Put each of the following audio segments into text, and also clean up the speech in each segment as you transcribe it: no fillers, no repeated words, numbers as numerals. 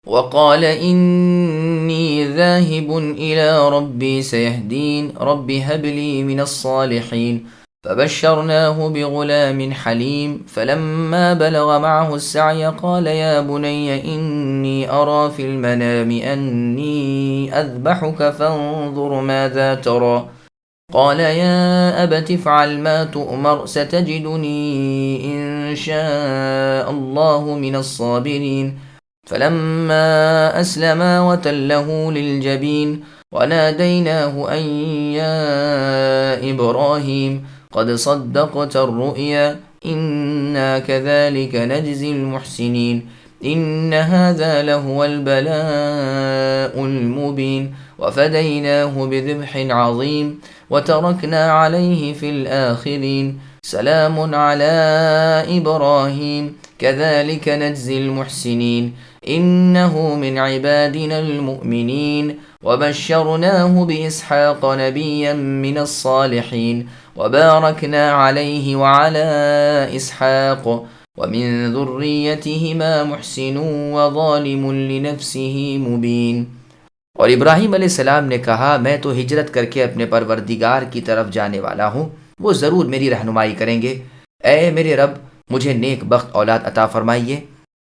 وقال إني ذاهب إلى ربي سيهدين رب هب لي من الصالحين فبشرناه بغلام حليم فلما بلغ معه السعي قال يا بني إني أرى في المنام أني أذبحك فانظر ماذا ترى قال يا أبت افعل ما تؤمر ستجدني إن شاء الله من الصابرين فلما أسلما وتله للجبين وناديناه أن يا إبراهيم قد صدقت الرؤيا إنا كذلك نجزي المحسنين إن هذا لهو البلاء المبين وفديناه بذبح عظيم وتركنا عليه في الآخرين سلام على إبراهيم كذلك نجزي المحسنين إنه من عبادنا المؤمنين وبشرناه بإسحاق نبيا من الصالحين وباركنا عليه وعلى إسحاق ومن ذريتهما محسن وظالم لنفسه مبين۔ اور ابراہیم علیہ السلام نے کہا میں تو ہجرت کر کے اپنے پروردگار کی طرف جانے والا ہوں، وہ ضرور میری رہنمائی کریں گے۔ اے میرے رب مجھے نیک بخت اولاد عطا فرمائیے۔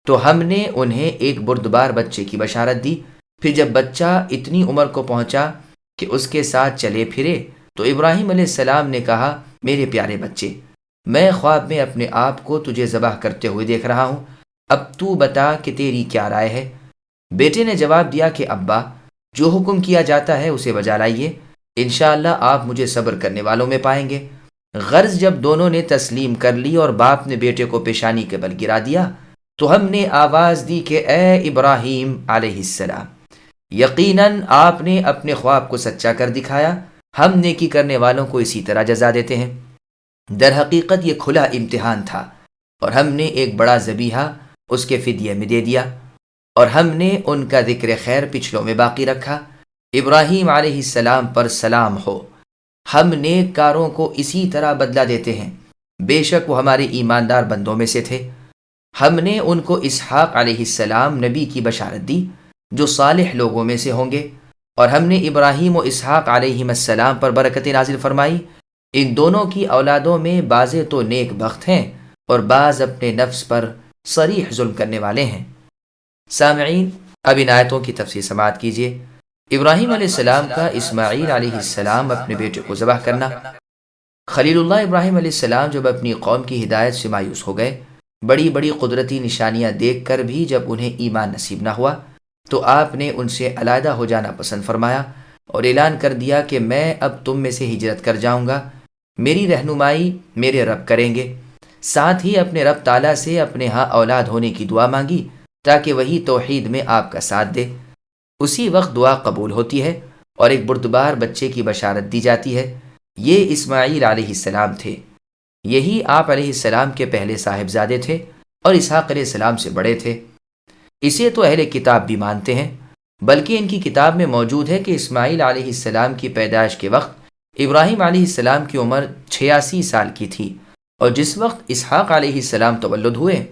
تو ہم نے انہیں ایک بردبار بچے کی بشارت دی۔ پھر جب بچہ اتنی عمر کو پہنچا کہ اس کے ساتھ چلے پھرے تو ابراہیم علیہ السلام نے کہا میرے پیارے بچے، میں خواب میں اپنے آپ کو تجھے ذبح کرتے ہوئے دیکھ رہا ہوں، اب تو بتا کہ تیری کیا رائے ہے؟ بیٹے نے جواب دیا کہ ابا جو حکم کیا جاتا ہے اسے بجا لائیے، انشاءاللہ آپ مجھے صبر کرنے والوں میں پائیں گے۔ غرض جب دونوں نے تسلیم کر لی اور باپ نے بیٹے کو پیشانی کے بل گرا دیا تو ہم نے آواز دی کہ اے ابراہیم علیہ السلام، یقیناً آپ نے اپنے خواب کو سچا کر دکھایا، ہم نیکی کرنے والوں کو اسی طرح جزا دیتے ہیں۔ در حقیقت یہ کھلا امتحان تھا اور ہم نے ایک بڑا ذبیحہ اس کے فدیے میں دے دیا اور ہم نے ان کا ذکر خیر پچھلوں میں باقی رکھا۔ ابراہیم علیہ السلام پر سلام ہو، ہم نیک کاروں کو اسی طرح بدلہ دیتے ہیں، بے شک وہ ہمارے ایماندار بندوں میں سے تھے۔ ہم نے ان کو اسحاق علیہ السلام نبی کی بشارت دی جو صالح لوگوں میں سے ہوں گے، اور ہم نے ابراہیم و اسحاق علیہ السلام پر برکتیں نازل فرمائی۔ ان دونوں کی اولادوں میں بعضے تو نیک بخت ہیں اور بعض اپنے نفس پر صریح ظلم کرنے والے ہیں۔ سامعین، اب ان آیتوں کی تفسیر سماعت کیجیے۔ ابراہیم علیہ السلام کا اسماعیل علیہ السلام اپنے بیٹے کو ذبح کرنا۔ خلیل اللہ ابراہیم علیہ السلام جب اپنی قوم کی ہدایت سے مایوس ہو گئے، بڑی بڑی قدرتی نشانیاں دیکھ کر بھی جب انہیں ایمان نصیب نہ ہوا تو آپ نے ان سے علیحدہ ہو جانا پسند فرمایا اور اعلان کر دیا کہ میں اب تم میں سے ہجرت کر جاؤں گا، میری رہنمائی میرے رب کریں گے۔ ساتھ ہی اپنے رب تعالیٰ سے اپنے ہاں اولاد ہونے کی دعا مانگی تاکہ وہی توحید میں آپ کا ساتھ دے۔ اسی وقت دعا قبول ہوتی ہے اور ایک بردبار بچے کی بشارت دی جاتی ہے۔ یہ اسماعیل علیہ السلام تھے، یہی آپ علیہ السلام کے پہلے صاحبزادے تھے اور اسحاق علیہ السلام سے بڑے تھے۔ اسے تو اہل کتاب بھی مانتے ہیں، بلکہ ان کی کتاب میں موجود ہے کہ اسماعیل علیہ السلام کی پیدائش کے وقت ابراہیم علیہ السلام کی عمر 86 سال کی تھی، اور جس وقت اسحاق علیہ السلام تولد ہوئے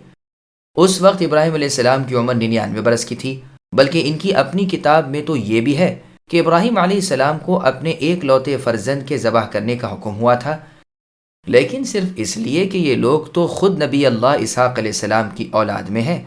اس وقت ابراہیم علیہ السلام کی عمر 99 برس کی تھی۔ بلکہ ان کی اپنی کتاب میں تو یہ بھی ہے کہ ابراہیم علیہ السلام کو اپنے ایک لوتے فرزند کے ذبح کرنے کا حکم ہوا تھا، لیکن صرف اس لیے کہ یہ لوگ تو خود نبی اللہ اسحاق علیہ السلام کی اولاد میں ہیں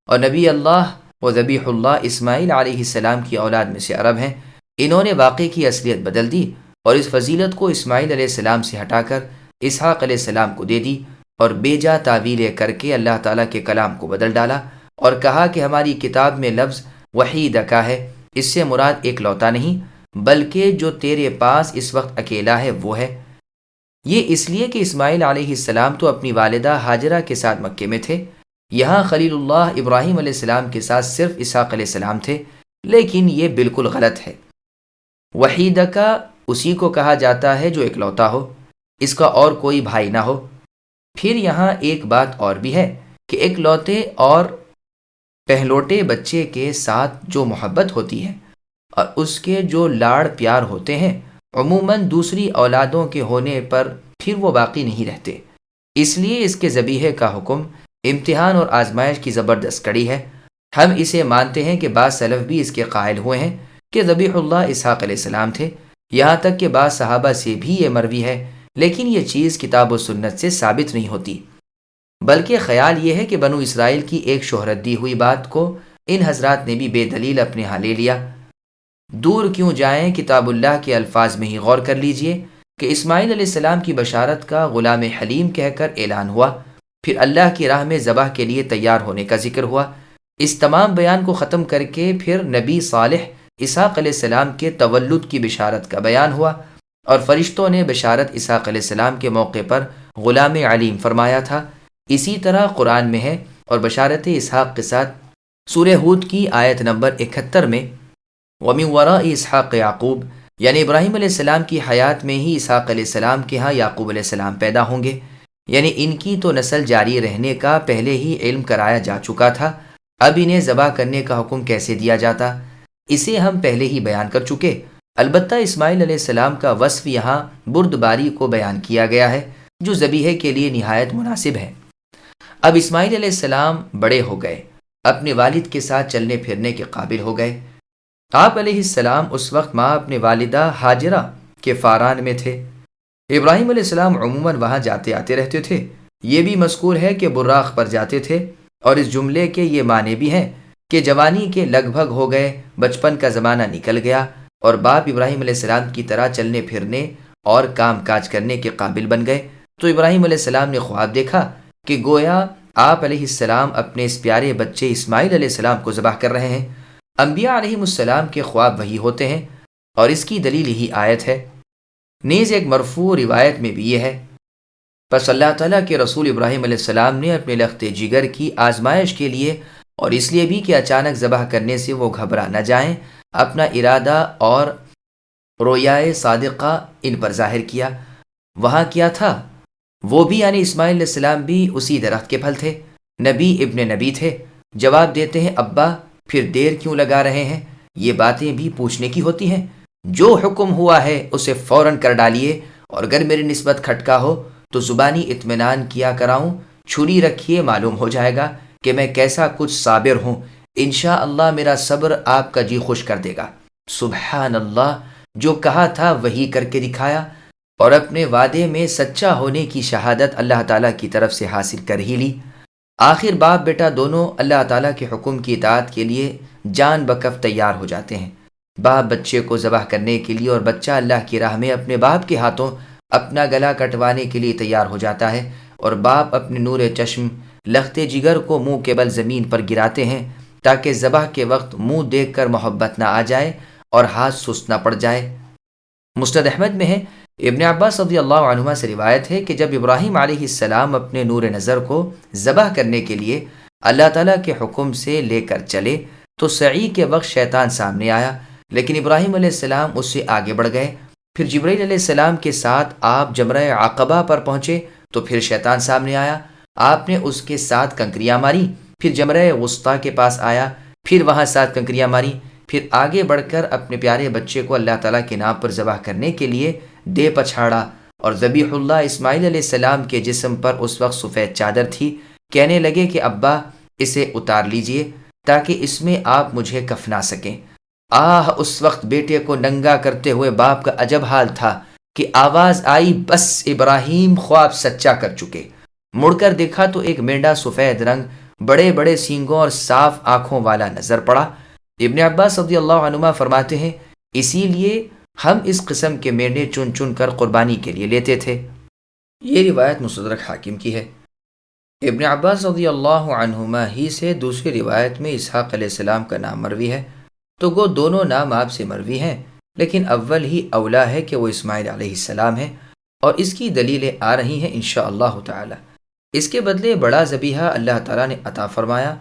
اور نبی اللہ و ذبیح اللہ اسماعیل علیہ السلام کی اولاد میں سے عرب ہیں۔ انہوں نے واقعے کی اصلیت بدل دی اور اس فضیلت کو اسماعیل علیہ السلام سے ہٹا کر اسحاق علیہ السلام کو دے دی اور بیجا تعویلیں کر کے اللہ تعالیٰ کے کلام کو بدل ڈالا اور کہا کہ ہماری کتاب میں لفظ وحید کا ہے، اس سے مراد ایک لوتا نہیں بلکہ جو تیرے پاس اس وقت اکیلا ہے وہ ہے۔ یہ اس لیے کہ اسماعیل علیہ السلام تو اپنی والدہ ہاجرہ کے ساتھ مکے میں تھے، یہاں خلیل اللہ ابراہیم علیہ السلام کے ساتھ صرف اسحاق علیہ السلام تھے، لیکن یہ بالکل غلط ہے۔ وحید کا اسی کو کہا جاتا ہے جو اکلوتا ہو، اس کا اور کوئی بھائی نہ ہو۔ پھر یہاں ایک بات اور بھی ہے کہ اکلوتے اور پہلوٹے بچے کے ساتھ جو محبت ہوتی ہے اور اس کے جو لاڑ پیار ہوتے ہیں عموماً دوسری اولادوں کے ہونے پر پھر وہ باقی نہیں رہتے، اس لیے اس کے ذبیحے کا حکم امتحان اور آزمائش کی زبردست کڑی ہے ہم اسے مانتے ہیں کہ بعض سلف بھی اس کے قائل ہوئے ہیں کہ ذبیح اللہ اسحاق علیہ السلام تھے، یہاں تک کہ بعض صحابہ سے بھی یہ مروی ہے، لیکن یہ چیز کتاب و سنت سے ثابت نہیں ہوتی، بلکہ خیال یہ ہے کہ بنو اسرائیل کی ایک شہرت دی ہوئی بات کو ان حضرات نے بھی بے دلیل اپنے ہاں لے لیا۔ دور کیوں جائیں، کتاب اللہ کے الفاظ میں ہی غور کر لیجئے کہ اسماعیل علیہ السلام کی بشارت کا غلام حلیم کہہ کر اعلان ہوا، پھر اللہ کی راہ میں ذبح کے لیے تیار ہونے کا ذکر ہوا۔ اس تمام بیان کو ختم کر کے پھر نبی صالح اسحاق علیہ السلام کے تولد کی بشارت کا بیان ہوا، اور فرشتوں نے بشارت اسحاق علیہ السلام کے موقع پر غلام علیم فرمایا تھا۔ اسی طرح قرآن میں ہے، اور بشارت اسحاق کے ساتھ سورہ ہود کی آیت نمبر 71 میں وَمِن وَرَاءِ اسحاق یعقوب، یعنی ابراہیم علیہ السلام کی حیات میں ہی اسحاق علیہ السلام کے ہاں یعقوب علیہ السلام پیدا ہوں گے، یعنی ان کی تو نسل جاری رہنے کا پہلے ہی علم کرایا جا چکا تھا، اب انہیں ذبح کرنے کا حکم کیسے دیا جاتا، اسے ہم پہلے ہی بیان کر چکے۔ البتہ اسماعیل علیہ السلام کا وصف یہاں بردباری کو بیان کیا گیا ہے، جو ذبیحے کے لیے نہایت مناسب ہے۔ اب اسماعیل علیہ السلام بڑے ہو گئے، اپنے والد کے ساتھ چلنے پھرنے کے قابل ہو گئے۔ آپ علیہ السلام اس وقت ماں اپنے والدہ ہاجرہ کے فاران میں تھے۔ ابراہیم علیہ السلام عموماً وہاں جاتے آتے رہتے تھے۔ یہ بھی مذکور ہے کہ براق پر جاتے تھے، اور اس جملے کے یہ معنی بھی ہیں کہ جوانی کے لگ بھگ ہو گئے، بچپن کا زمانہ نکل گیا، اور باپ ابراہیم علیہ السلام کی طرح چلنے پھرنے اور کام کاج کرنے کے قابل بن گئے۔ تو ابراہیم علیہ السلام نے خواب دیکھا کہ گویا آپ علیہ السلام اپنے اس پیارے بچے اسماعیل علیہ السلام کو ذبح کر رہے ہیں۔ انبیاء علیہ السلام کے خواب وہی ہوتے ہیں، اور اس کی دلیل یہی آیت ہے۔ نیز ایک مرفوع روایت میں بھی یہ ہے، پس اللہ تعالیٰ کے رسول ابراہیم علیہ السلام نے اپنے لخت جگر کی آزمائش کے لیے، اور اس لیے بھی کہ اچانک ذبح کرنے سے وہ گھبرا نہ جائیں، اپنا ارادہ اور رویائے صادقہ ان پر ظاہر کیا۔ وہاں کیا تھا؟ وہ بھی یعنی اسماعیل علیہ السلام بھی اسی درخت کے پھل تھے، نبی ابن نبی تھے۔ جواب دیتے ہیں، ابا پھر دیر کیوں لگا رہے ہیں؟ یہ باتیں بھی پوچھنے کی ہوتی ہیں۔ جو حکم ہوا ہے اسے فوراً کر ڈالیے، اور اگر میری نسبت کھٹکا ہو تو زبانی اطمینان کیا کراؤں، چھری رکھیے، معلوم ہو جائے گا کہ میں کیسا کچھ صابر ہوں۔ انشاءاللہ میرا صبر آپ کا جی خوش کر دے گا۔ سبحان اللہ، جو کہا تھا وہی کر کے دکھایا، اور اپنے وعدے میں سچا ہونے کی شہادت اللہ تعالیٰ کی طرف سے حاصل کر ہی لی۔ آخر باپ بیٹا دونوں اللہ تعالیٰ کے حکم کی اطاعت کے لیے جان بکف تیار ہو جاتے ہیں۔ باپ بچے کو ذبح کرنے کے لیے، اور بچہ اللہ کی راہ میں اپنے باپ کے ہاتھوں اپنا گلا کٹوانے کے لیے تیار ہو جاتا ہے، اور باپ اپنے نور چشم لخت جگر کو منہ کے بل زمین پر گراتے ہیں تاکہ ذبح کے وقت منہ دیکھ کر محبت نہ آ جائے اور ہاتھ سست نہ پڑ جائے۔ مسند احمد میں ہے، ابن عباس رضی اللہ عنہما سے روایت ہے کہ جب ابراہیم علیہ السلام اپنے نور نظر کو ذبح کرنے کے لیے اللہ تعالیٰ کے حکم سے لے کر چلے تو سعی کے وقت شیطان سامنے آیا، لیکن ابراہیم علیہ السلام اس سے آگے بڑھ گئے۔ پھر جبرائیل علیہ السلام کے ساتھ آپ جمرہ عقبہ پر پہنچے تو پھر شیطان سامنے آیا، آپ نے اس کے ساتھ کنکریاں ماری، پھر جمرہ وسطیٰ کے پاس آیا، پھر وہاں 7 کنکریاں ماری، پھر آگے بڑھ کر اپنے پیارے بچے کو اللہ تعالیٰ کے نام پر ذبح کرنے کے لیے دے پچھاڑا، اور ذبیح اللہ اسماعیل علیہ السلام کے جسم پر اس وقت سفید چادر تھی۔ کہنے لگے کہ ابا اسے اتار لیجئے تاکہ اس میں آپ مجھے کفنا سکیں۔ اس وقت بیٹے کو ننگا کرتے ہوئے باپ کا عجب حال تھا کہ آواز آئی، بس ابراہیم خواب سچا کر چکے۔ مڑ کر دیکھا تو ایک مینڈا سفید رنگ، بڑے بڑے سینگوں اور صاف آنکھوں والا نظر پڑا۔ ابن عباس رضی اللہ عنہما فرماتے ہیں، اسی لیے ہم اس قسم کے مینڈے چن چن کر قربانی کے لیے لیتے تھے۔ یہ روایت مستدرک حاکم کی ہے۔ ابن عباس رضی اللہ عنہما ہی سے دوسری روایت میں اسحاق علیہ السلام کا نام مروی ہے، تو گو دونوں نام آپ سے مروی ہیں، لیکن اول ہی اولا ہے کہ وہ اسماعیل علیہ السلام ہے، اور اس کی دلیلیں آ رہی ہیں انشاءاللہ تعالی۔ اس کے بدلے بڑا ذبیحہ اللہ تعالیٰ نے عطا فرمایا۔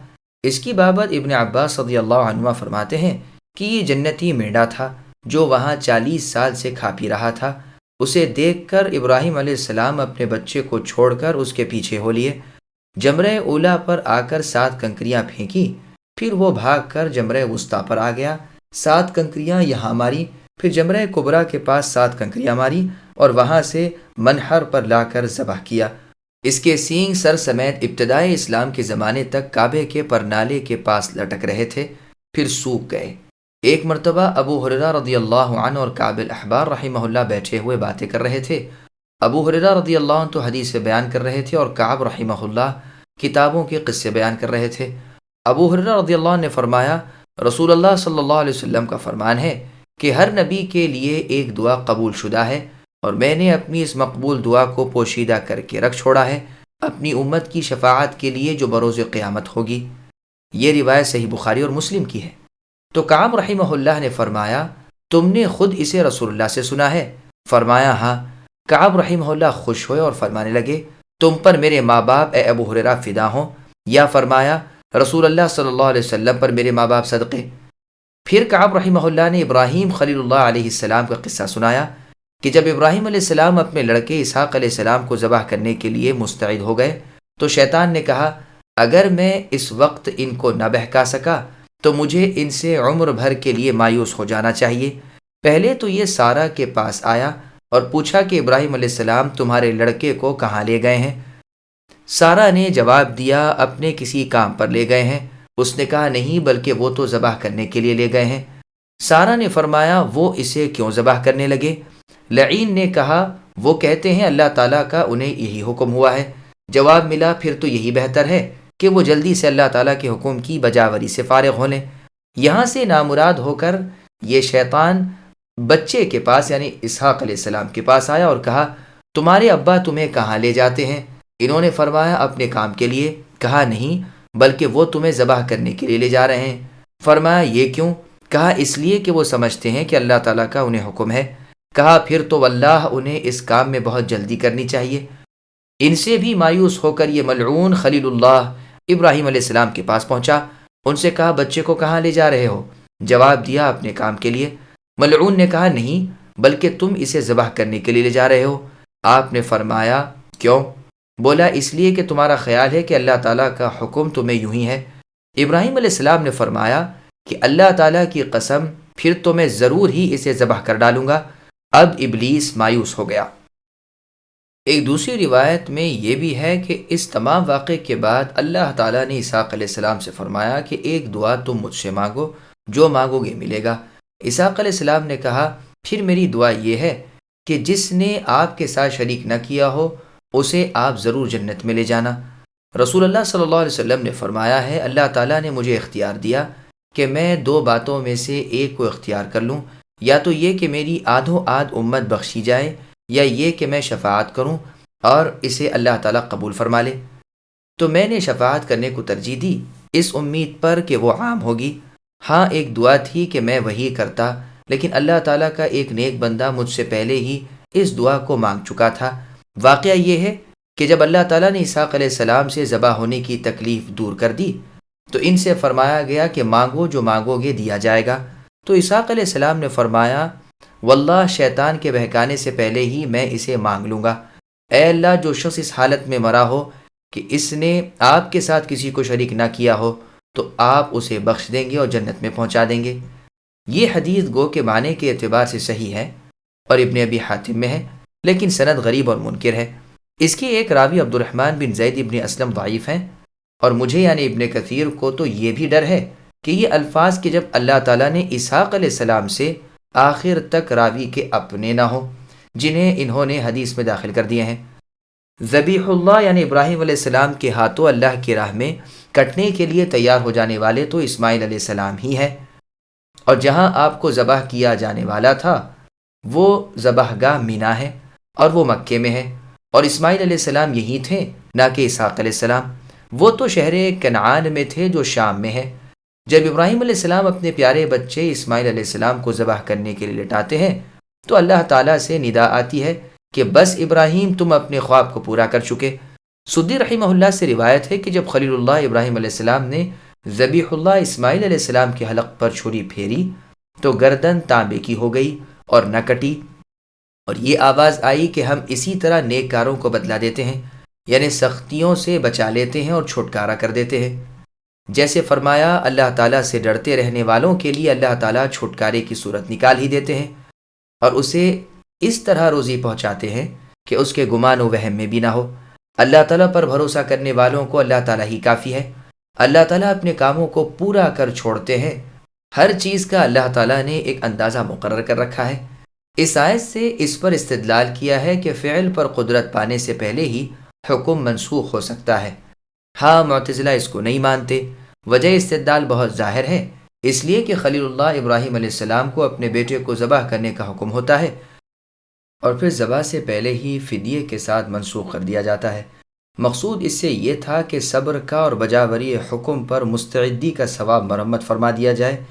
اس کی بابت ابن عباس رضی اللہ عنہ فرماتے ہیں کہ یہ جنتی مینڈا تھا جو وہاں 40 سال سے کھا پی رہا تھا۔ اسے دیکھ کر ابراہیم علیہ السلام اپنے بچے کو چھوڑ کر اس کے پیچھے ہو لیے، جمرہ اولا پر آ کر 7 کنکریاں پھینکی، پھر وہ بھاگ کر جمرہ وسطیٰ پر آ گیا، 7 کنکریاں یہاں ماری، پھر جمرہ کبریٰ کے پاس 7 کنکریاں ماری، اور وہاں سے منحر پر لا کر ذبح کیا۔ اس کے سینگ سر سمیت ابتدائے اسلام کے زمانے تک کعبے کے پرنالے کے پاس لٹک رہے تھے، پھر سوکھ گئے۔ ایک مرتبہ ابو ہریرہ رضی اللہ عنہ اور کعب الاحبار رحمہ اللہ بیٹھے ہوئے باتیں کر رہے تھے۔ ابو ہریرہ رضی اللہ عنہ تو حدیث بیان کر رہے تھے اور کعب رحمہ اللہ کتابوں کے قصے بیان کر رہے تھے۔ ابو ہریرہ رضی اللہ عنہ نے فرمایا، رسول اللہ صلی اللہ علیہ وسلم کا فرمان ہے کہ ہر نبی کے لیے ایک دعا قبول شدہ ہے، اور میں نے اپنی اس مقبول دعا کو پوشیدہ کر کے رکھ چھوڑا ہے اپنی امت کی شفاعت کے لیے جو بروز قیامت ہوگی۔ یہ روایت صحیح بخاری اور مسلم کی ہے۔ تو کعب رحمہ اللہ نے فرمایا، تم نے خود اسے رسول اللہ سے سنا ہے؟ فرمایا ہاں۔ کعب رحمہ اللہ خوش ہوئے اور فرمانے لگے، تم پر میرے ماں باپ اے ابو ہریرہ فدا ہوں، یا فرمایا رسول اللہ صلی اللہ علیہ وسلم پر میرے ماں باپ صدقے۔ پھر کعب رحمہ اللہ نے ابراہیم خلیل اللہ علیہ السلام کا قصہ سنایا کہ جب ابراہیم علیہ السلام اپنے لڑکے اسحاق علیہ السلام کو ذبح کرنے کے لیے مستعد ہو گئے تو شیطان نے کہا، اگر میں اس وقت ان کو نہ بہکا سکا تو مجھے ان سے عمر بھر کے لیے مایوس ہو جانا چاہیے۔ پہلے تو یہ سارہ کے پاس آیا اور پوچھا کہ ابراہیم علیہ السلام تمہارے لڑکے کو کہاں لے گئے ہیں؟ سارہ نے جواب دیا، اپنے کسی کام پر لے گئے ہیں۔ اس نے کہا، نہیں بلکہ وہ تو ذبح کرنے کے لیے لے گئے ہیں۔ سارہ نے فرمایا، وہ اسے کیوں ذبح کرنے لگے؟ لعین نے کہا، وہ کہتے ہیں اللہ تعالیٰ کا انہیں یہی حکم ہوا ہے۔ جواب ملا، پھر تو یہی بہتر ہے کہ وہ جلدی سے اللہ تعالیٰ کے حکم کی بجاوری سے فارغ ہو لیں۔ یہاں سے نامراد ہو کر یہ شیطان بچے کے پاس یعنی اسحاق علیہ السلام کے پاس آیا اور کہا، تمہارے ابا تمہیں کہاں لے جاتے ہیں؟ انہوں نے فرمایا، اپنے کام کے لیے۔ کہا، نہیں بلکہ وہ تمہیں ذبح کرنے کے لیے لے جا رہے ہیں۔ فرمایا، یہ کیوں؟ کہا، اس لیے کہ وہ سمجھتے ہیں کہ اللہ تعالیٰ کا انہیں حکم ہے۔ کہا، پھر تو واللہ انہیں اس کام میں بہت جلدی کرنی چاہیے۔ ان سے بھی مایوس ہو کر یہ ملعون خلیل اللہ ابراہیم علیہ السلام کے پاس پہنچا۔ ان سے کہا، بچے کو کہاں لے جا رہے ہو؟ جواب دیا، اپنے کام کے لیے۔ ملعون نے کہا، نہیں بلکہ تم اسے ذبح کرنے کے لیے لے جا رہے ہو۔ آپ نے فرمایا، کیوں؟ بولا، اس لیے کہ تمہارا خیال ہے کہ اللہ تعالیٰ کا حکم تمہیں یوں ہی ہے۔ ابراہیم علیہ السلام نے فرمایا کہ اللہ تعالیٰ کی قسم، پھر تو میں ضرور ہی اسے ذبح کر ڈالوں گا۔ اب ابلیس مایوس ہو گیا۔ ایک دوسری روایت میں یہ بھی ہے کہ اس تمام واقعے کے بعد اللہ تعالیٰ نے اسحاق علیہ السلام سے فرمایا کہ ایک دعا تم مجھ سے مانگو، جو مانگو گے ملے گا۔ اسحاق علیہ السلام نے کہا، پھر میری دعا یہ ہے کہ جس نے آپ کے ساتھ شریک نہ کیا ہو اسے آپ ضرور جنت میں لے جانا۔ رسول اللہ صلی اللہ علیہ وسلم نے فرمایا ہے، اللہ تعالیٰ نے مجھے اختیار دیا کہ میں دو باتوں میں سے ایک کو اختیار کر لوں، یا تو یہ کہ میری آدھوں آدھ امت بخشی جائے، یا یہ کہ میں شفاعت کروں اور اسے اللہ تعالیٰ قبول فرما لے۔ تو میں نے شفاعت کرنے کو ترجیح دی، اس امید پر کہ وہ عام ہوگی۔ ہاں ایک دعا تھی کہ میں وہی کرتا، لیکن اللہ تعالیٰ کا ایک نیک بندہ مجھ سے پہلے ہی اس دعا کو مانگ چکا تھا۔ واقعہ یہ ہے کہ جب اللہ تعالیٰ نے اسحاق علیہ السلام سے ذبح ہونے کی تکلیف دور کر دی تو ان سے فرمایا گیا کہ مانگو، جو مانگو گے دیا جائے گا۔ تو اسحاق علیہ السلام نے فرمایا، واللہ شیطان کے بہکانے سے پہلے ہی میں اسے مانگ لوں گا۔ اے اللہ، جو شخص اس حالت میں مرا ہو کہ اس نے آپ کے ساتھ کسی کو شریک نہ کیا ہو تو آپ اسے بخش دیں گے اور جنت میں پہنچا دیں گے۔ یہ حدیث گو کے معنی کے اعتبار سے صحیح ہے اور ابن ابی حاتم میں ہے، لیکن سند غریب اور منکر ہے۔ اس کے ایک راوی عبد الرحمن بن زید ابن اسلم ضعیف ہیں، اور مجھے یعنی ابن کثیر کو تو یہ بھی ڈر ہے کہ یہ الفاظ کہ جب اللہ تعالیٰ نے اسحاق علیہ السلام سے آخر تک راوی کے اپنے نہ ہوں جنہیں انہوں نے حدیث میں داخل کر دیے ہیں۔ ذبیح اللہ یعنی ابراہیم علیہ السلام کے ہاتھوں اللہ کی راہ میں کٹنے کے لیے تیار ہو جانے والے تو اسماعیل علیہ السلام ہی ہیں، اور جہاں آپ کو ذبح کیا جانے والا تھا وہ ذبح گاہ مینا ہے اور وہ مکے میں ہے، اور اسماعیل علیہ السلام یہی تھے نہ کہ اسحاق علیہ السلام۔ وہ تو شہر کنعان میں تھے جو شام میں ہے۔ جب ابراہیم علیہ السلام اپنے پیارے بچے اسماعیل علیہ السلام کو ذبح کرنے کے لیے لٹاتے ہیں تو اللہ تعالیٰ سے ندا آتی ہے کہ بس ابراہیم، تم اپنے خواب کو پورا کر چکے۔ سدی رحمہ اللہ سے روایت ہے کہ جب خلیل اللہ ابراہیم علیہ السلام نے ذبیح اللہ اسماعیل علیہ السلام کے حلق پر چھری پھیری تو گردن تانبے کی ہو گئی اور نہ کٹی، اور یہ آواز آئی کہ ہم اسی طرح نیک کاروں کو بدلا دیتے ہیں، یعنی سختیوں سے بچا لیتے ہیں اور چھٹکارا کر دیتے ہیں۔ جیسے فرمایا، اللہ تعالیٰ سے ڈرتے رہنے والوں کے لیے اللہ تعالیٰ چھٹکارے کی صورت نکال ہی دیتے ہیں اور اسے اس طرح روزی پہنچاتے ہیں کہ اس کے گمان و وہم میں بھی نہ ہو۔ اللہ تعالیٰ پر بھروسہ کرنے والوں کو اللہ تعالیٰ ہی کافی ہے۔ اللہ تعالیٰ اپنے کاموں کو پورا کر چھوڑتے ہیں۔ ہر چیز کا اللہ تعالیٰ نے ایک اندازہ مقرر کر رکھا ہے۔ اس آیت سے اس پر استدلال کیا ہے کہ فعل پر قدرت پانے سے پہلے ہی حکم منسوخ ہو سکتا ہے۔ ہاں، معتزلہ اس کو نہیں مانتے۔ وجہ استدلال بہت ظاہر ہے، اس لیے کہ خلیل اللہ ابراہیم علیہ السلام کو اپنے بیٹے کو ذبح کرنے کا حکم ہوتا ہے اور پھر ذبح سے پہلے ہی فدیے کے ساتھ منسوخ کر دیا جاتا ہے۔ مقصود اس سے یہ تھا کہ صبر کا اور بجاوری حکم پر مستعدی کا ثواب مرمت فرما دیا جائے۔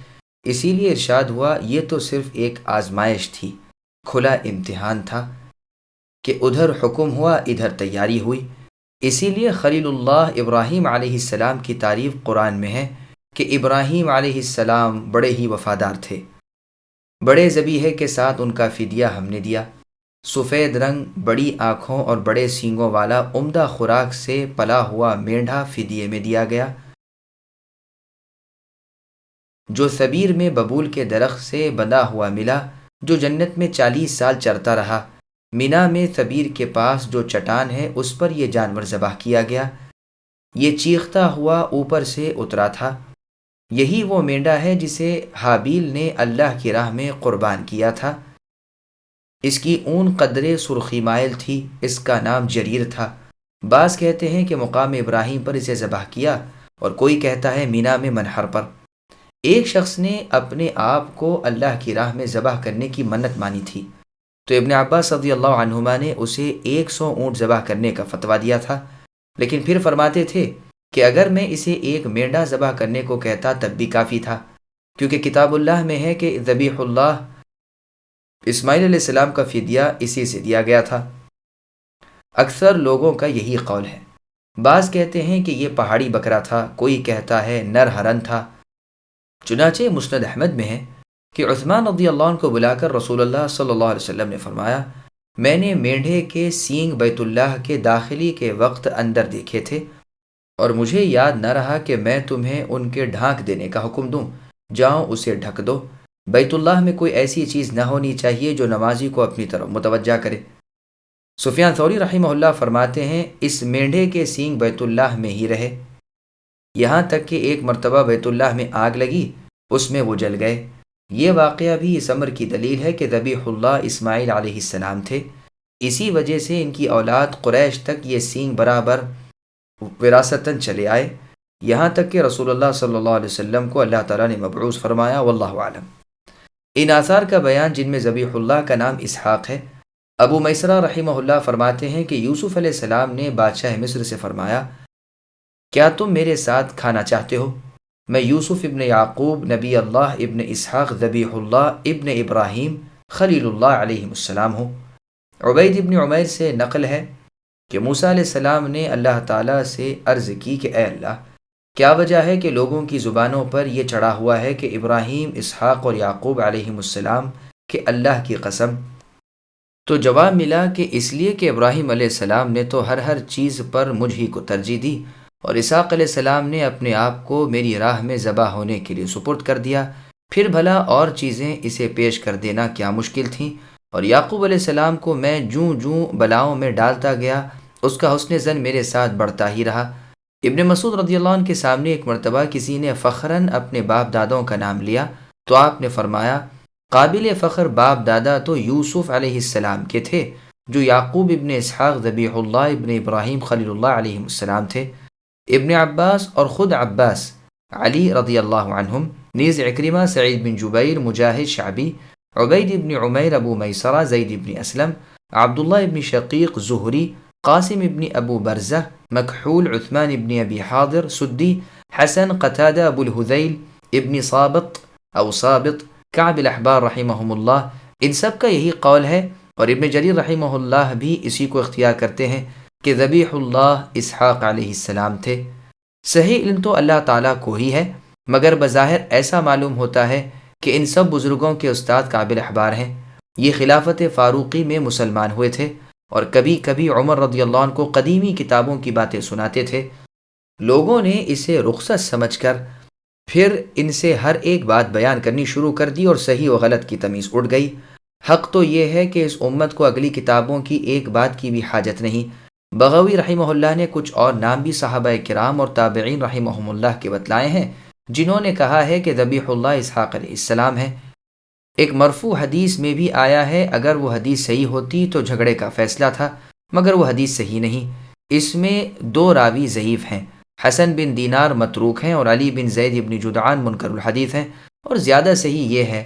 اسی لیے ارشاد ہوا، یہ تو صرف ایک آزمائش تھی، کھلا امتحان تھا کہ ادھر حکم ہوا ادھر تیاری ہوئی۔ اسی لیے خلیل اللہ ابراہیم علیہ السلام کی تعریف قرآن میں ہے کہ ابراہیم علیہ السلام بڑے ہی وفادار تھے۔ بڑے ذبیحے کے ساتھ ان کا فدیہ ہم نے دیا۔ سفید رنگ، بڑی آنکھوں اور بڑے سینگوں والا عمدہ خوراک سے پلا ہوا مینڈھا فدیے میں دیا گیا، جو سبیر میں ببول کے درخت سے بندھا ہوا ملا، جو جنت میں 40 سال چرتا رہا۔ مینا میں سبیر کے پاس جو چٹان ہے اس پر یہ جانور ذبح کیا گیا۔ یہ چیختا ہوا اوپر سے اترا تھا۔ یہی وہ مینڈا ہے جسے حابیل نے اللہ کی راہ میں قربان کیا تھا۔ اس کی اون قدرے سرخی مائل تھی، اس کا نام جریر تھا۔ بعض کہتے ہیں کہ مقام ابراہیم پر اسے ذبح کیا، اور کوئی کہتا ہے مینا میں منحر پر۔ ایک شخص نے اپنے آپ کو اللہ کی راہ میں ذبح کرنے کی منت مانی تھی، تو ابن عباس رضی اللہ عنہما نے اسے 100 اونٹ ذبح کرنے کا فتویٰ دیا تھا، لیکن پھر فرماتے تھے کہ اگر میں اسے ایک مینڈا ذبح کرنے کو کہتا تب بھی کافی تھا، کیونکہ کتاب اللہ میں ہے کہ ذبیح اللہ اسماعیل علیہ السلام کا فدیہ اسی سے دیا گیا تھا۔ اکثر لوگوں کا یہی قول ہے۔ بعض کہتے ہیں کہ یہ پہاڑی بکرا تھا، کوئی کہتا ہے نر ہرن تھا۔ چنانچہ مسند احمد میں ہے کہ عثمان رضی اللہ عنہ کو بلا کر رسول اللہ صلی اللہ علیہ وسلم نے فرمایا، میں نے مینڈھے کے سینگ بیت اللہ کے داخلی کے وقت اندر دیکھے تھے، اور مجھے یاد نہ رہا کہ میں تمہیں ان کے ڈھانک دینے کا حکم دوں۔ جاؤ اسے ڈھک دو۔ بیت اللہ میں کوئی ایسی چیز نہ ہونی چاہیے جو نمازی کو اپنی طرف متوجہ کرے۔ سفیان ثوری رحمہ اللہ فرماتے ہیں، اس مینڈھے کے سینگ بیت اللہ میں ہی رہے، یہاں تک کہ ایک مرتبہ بیت اللہ میں آگ لگی، اس میں وہ جل گئے۔ یہ واقعہ بھی اس امر کی دلیل ہے کہ ذبیح اللہ اسماعیل علیہ السلام تھے۔ اسی وجہ سے ان کی اولاد قریش تک یہ سینگ برابر وراثتاً چلے آئے، یہاں تک کہ رسول اللہ صلی اللہ علیہ وسلم کو اللہ تعالیٰ نے مبعوث فرمایا، واللہ عالم۔ ان آثار کا بیان جن میں ذبیح اللہ کا نام اسحاق ہے۔ ابو میسرہ رحمہ اللہ فرماتے ہیں کہ یوسف علیہ السلام نے بادشاہ مصر سے فرمایا، کیا تم میرے ساتھ کھانا چاہتے ہو؟ میں یوسف ابن یعقوب نبی اللہ ابن اسحاق ذبیح اللہ ابن ابراہیم خلیل اللہ علیہ السلام ہوں۔ عبید ابن عمیر سے نقل ہے کہ موسیٰ علیہ السلام نے اللہ تعالیٰ سے عرض کی کہ اے اللہ، کیا وجہ ہے کہ لوگوں کی زبانوں پر یہ چڑھا ہوا ہے کہ ابراہیم، اسحاق اور یعقوب علیہم السلام کہ اللہ کی قسم؟ تو جواب ملا کہ اس لیے کہ ابراہیم علیہ السلام نے تو ہر چیز پر مجھ ہی کو ترجیح دی، اور اسحاق علیہ السلام نے اپنے آپ کو میری راہ میں ذبح ہونے کے لیے سپرد کر دیا، پھر بھلا اور چیزیں اسے پیش کر دینا کیا مشکل تھیں؟ اور یعقوب علیہ السلام کو میں جوں جوں بلاؤں میں ڈالتا گیا، اس کا حسن زن میرے ساتھ بڑھتا ہی رہا۔ ابن مسعود رضی اللہ عنہ کے سامنے ایک مرتبہ کسی نے فخراً اپنے باپ دادوں کا نام لیا، تو آپ نے فرمایا، قابل فخر باپ دادا تو یوسف علیہ السلام کے تھے، جو یعقوب ابن اسحاق ذبیح اللہ ابن ابراہیم خلیل اللہ علیہ السلام تھے۔ ابن عباس اور خود عباس علی رضی اللہ عنہم، نیز عکرمہ، سعید بن جبیر، مجاہد، شعبی، عبید ابن عمیر، ابو میسرہ، زید ابن اسلم، عبداللہ ابن شقیق، زہری، قاسم ابن ابو برزہ، مکحول، عثمان ابن ابی حاضر، سدی، حسن، قتادہ، ابو الہذیل، ابن صابط او صابط، کعب الاحبار رحمہم اللہ، ان سب کا یہی قول ہے، اور ابن جریر رحمہ اللہ بھی اسی کو اختیار کرتے ہیں کہ ذبیح اللہ اسحاق علیہ السلام تھے۔ صحیح علم تو اللہ تعالیٰ کو ہی ہے، مگر بظاہر ایسا معلوم ہوتا ہے کہ ان سب بزرگوں کے استاد کعب الاحبار ہیں۔ یہ خلافت فاروقی میں مسلمان ہوئے تھے، اور کبھی کبھی عمر رضی اللہ عنہ کو قدیمی کتابوں کی باتیں سناتے تھے۔ لوگوں نے اسے رخصت سمجھ کر پھر ان سے ہر ایک بات بیان کرنی شروع کر دی، اور صحیح و غلط کی تمیز اڑ گئی۔ حق تو یہ ہے کہ اس امت کو اگلی کتابوں کی ایک بات کی بھی حاجت نہیں، بغوی رحمہ اللہ نے کچھ اور نام بھی صحابہ کرام اور تابعین رحمہم اللہ کے بتلائے ہیں جنہوں نے کہا ہے کہ ذبیح اللہ اسحاق علیہ السلام ہے۔ ایک مرفوع حدیث میں بھی آیا ہے، اگر وہ حدیث صحیح ہوتی تو جھگڑے کا فیصلہ تھا، مگر وہ حدیث صحیح نہیں۔ اس میں دو راوی ضعیف ہیں، حسن بن دینار متروک ہیں اور علی بن زید بن جدعان منکر الحدیث ہیں، اور زیادہ صحیح یہ ہے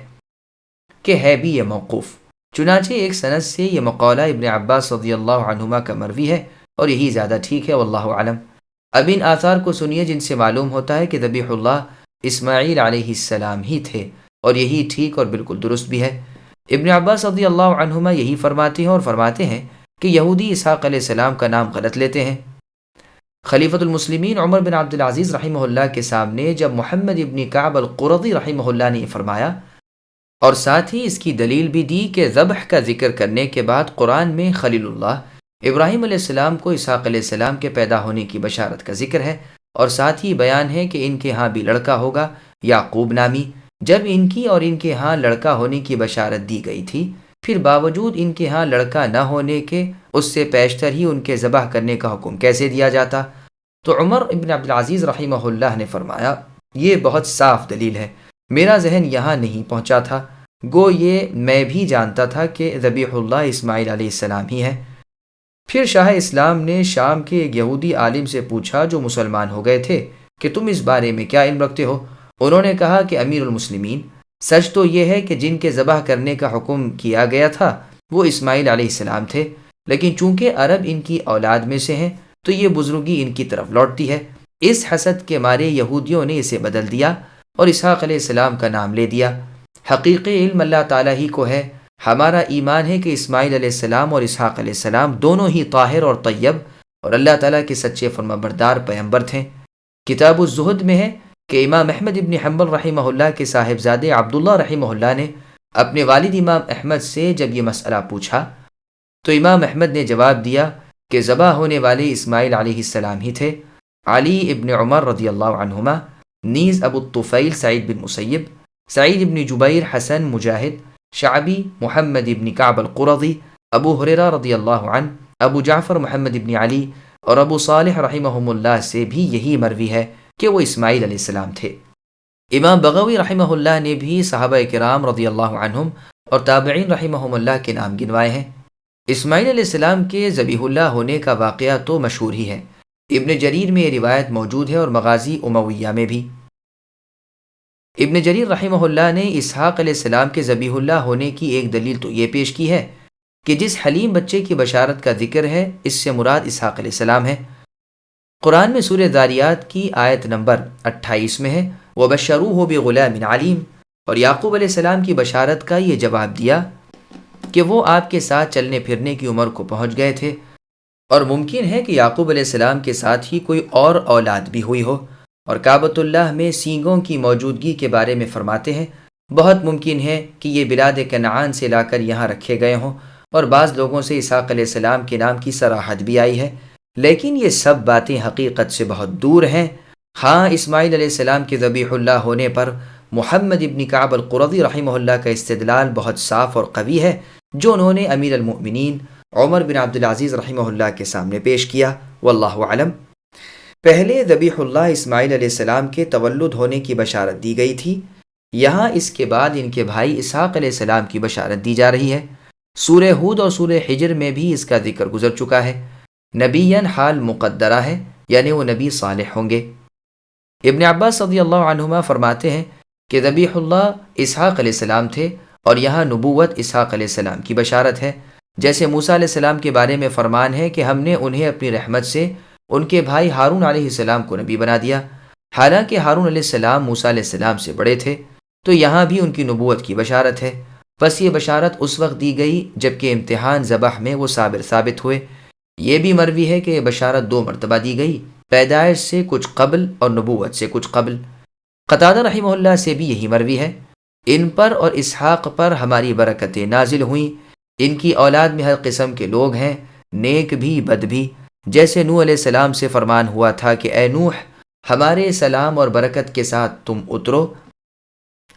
کہ ہے بھی یہ موقوف۔ چنانچہ ایک سند سے یہ مقولہ ابن عباس رضی اللہ عنہما کا مروی ہے اور یہی زیادہ ٹھیک ہے، واللہ اعلم۔ اب ان آثار کو سنیے جن سے معلوم ہوتا ہے کہ ذبیح اللہ اسماعیل علیہ السلام ہی تھے، اور یہی ٹھیک اور بالکل درست بھی ہے۔ ابن عباس رضی اللہ عنہما یہی فرماتے ہیں اور فرماتے ہیں کہ یہودی اسحاق علیہ السلام کا نام غلط لیتے ہیں۔ خلیفۃ المسلمین عمر بن عبد العزیز رحمہ اللہ کے سامنے جب محمد ابن کعب القرظی رحمہ اللہ نے یہ فرمایا اور ساتھ ہی اس کی دلیل بھی دی کہ ذبح کا ذکر کرنے کے بعد قرآن میں خلیل اللہ ابراہیم علیہ السلام کو اسحاق علیہ السلام کے پیدا ہونے کی بشارت کا ذکر ہے، اور ساتھ ہی بیان ہے کہ ان کے ہاں بھی لڑکا ہوگا یعقوب نامی، جب ان کی اور ان کے ہاں لڑکا ہونے کی بشارت دی گئی تھی، پھر باوجود ان کے ہاں لڑکا نہ ہونے کے اس سے پیشتر ہی ان کے ذبح کرنے کا حکم کیسے دیا جاتا؟ تو عمر ابن عبدالعزیز رحمہ اللہ نے فرمایا یہ بہت صاف دلیل ہے، میرا ذہن یہاں نہیں پہنچا تھا، گو یہ میں بھی جانتا تھا کہ ذبیح اللہ اسماعیل علیہ السلام ہی ہے۔ پھر شاہ اسلام نے شام کے ایک یہودی عالم سے پوچھا جو مسلمان ہو گئے تھے کہ تم اس بارے میں کیا علم رکھتے ہو؟ انہوں نے کہا کہ امیر المسلمین، سچ تو یہ ہے کہ جن کے ذبح کرنے کا حکم کیا گیا تھا وہ اسماعیل علیہ السلام تھے، لیکن چونکہ عرب ان کی اولاد میں سے ہیں تو یہ بزرگی ان کی طرف لوٹتی ہے۔ اس حسد کے مارے یہودیوں نے اسے بدل دیا اور اسحاق علیہ السلام کا نام لے دیا۔ حقیقی علم اللہ تعالیٰ ہی کو ہے، ہمارا ایمان ہے کہ اسماعیل علیہ السلام اور اسحاق علیہ السلام دونوں ہی طاہر اور طیب اور اللہ تعالیٰ کے سچے فرمانبردار پیغمبر تھے۔ کتاب الزہد میں ہے کہ امام احمد ابن حنبل رحمہ اللہ کے صاحبزادے عبداللہ رحمہ اللہ نے اپنے والد امام احمد سے جب یہ مسئلہ پوچھا تو امام احمد نے جواب دیا کہ ذبح ہونے والے اسماعیل علیہ السلام ہی تھے۔ علی ابن عمر رضی اللہ عنہما، نیز ابو الطفیل سعید بن مسیب، سعید ابن جبیر، حسن، مجاہد، شعبی، محمد ابن کعب القرظی، ابو ہریرہ رضی اللہ عنہ، ابو جعفر محمد ابن علی اور ابو صالح رحمہم اللہ سے بھی یہی مروی ہے کہ وہ اسماعیل علیہ السلام تھے۔ امام بغوی رحمہ اللہ نے بھی صحابہ کرام رضی اللہ عنہم اور تابعین رحمہم اللہ کے نام گنوائے ہیں۔ اسماعیل علیہ السلام کے ذبیح اللہ ہونے کا واقعہ تو مشہور ہی ہے، ابن جریر میں یہ روایت موجود ہے اور مغازی امویہ میں بھی۔ ابن جریر رحمہ اللہ نے اسحاق علیہ السلام کے ذبیح اللہ ہونے کی ایک دلیل تو یہ پیش کی ہے کہ جس حلیم بچے کی بشارت کا ذکر ہے اس سے مراد اسحاق علیہ السلام ہے۔ قرآن میں سورہ ذاریات کی آیت نمبر 28 میں ہے وَبَشَّرُوهُ بِغُلَامٍ عَلِيمٍ، اور یعقوب علیہ السلام کی بشارت کا یہ جواب دیا کہ وہ آپ کے ساتھ چلنے پھرنے کی عمر کو پہنچ گئے تھے، اور ممکن ہے کہ یعقوب علیہ السلام کے ساتھ ہی کوئی اور اولاد بھی ہوئی ہو، اور کعبۃ اللہ میں سینگوں کی موجودگی کے بارے میں فرماتے ہیں بہت ممکن ہے کہ یہ بلاد کنعان سے لا کر یہاں رکھے گئے ہوں، اور بعض لوگوں سے اسحاق علیہ السلام کے نام کی صراحت بھی آئی ہے، لیکن یہ سب باتیں حقیقت سے بہت دور ہیں۔ ہاں، اسماعیل علیہ السلام کے ذبیح اللہ ہونے پر محمد ابن کعب القرظی رحمہ اللہ کا استدلال بہت صاف اور قوی ہے جو انہوں نے امیر المؤمنین عمر بن عبدالعزیز رحمہ اللہ کے سامنے پیش کیا، واللہ اعلم۔ پہلے ذبیح اللہ اسماعیل علیہ السلام کے تولد ہونے کی بشارت دی گئی تھی، یہاں اس کے بعد ان کے بھائی اسحاق علیہ السلام کی بشارت دی جا رہی ہے۔ سورہ ہود اور سورہ حجر میں بھی اس کا ذکر گزر چکا ہے۔ نبیًا حال مقدرہ ہے، یعنی وہ نبی صالح ہوں گے۔ ابن عباس رضی اللہ عنہما فرماتے ہیں کہ ذبیح اللہ اسحاق علیہ السلام تھے، اور یہاں نبوت اسحاق علیہ السلام کی بشارت ہے، جیسے موسیٰ علیہ السلام کے بارے میں فرمان ہے کہ ہم نے انہیں اپنی رحمت سے ان کے بھائی ہارون علیہ السلام کو نبی بنا دیا، حالانکہ ہارون علیہ السلام موسیٰ علیہ السلام سے بڑے تھے، تو یہاں بھی ان کی نبوت کی بشارت ہے۔ بس یہ بشارت اس وقت دی گئی جبکہ امتحان ذبح میں وہ صابر ثابت ہوئے۔ یہ بھی مروی ہے کہ یہ بشارت 2 مرتبہ دی گئی، پیدائش سے کچھ قبل اور نبوت سے کچھ قبل۔ قتادہ رحمہ اللہ سے بھی یہی مروی ہے، ان پر اور اسحاق پر ہماری برکتیں نازل ہوئیں، ان کی اولاد میں ہر قسم کے لوگ ہیں، نیک بھی بد بھی، جیسے نوح علیہ السلام سے فرمان ہوا تھا کہ اے نوح، ہمارے سلام اور برکت کے ساتھ تم اترو،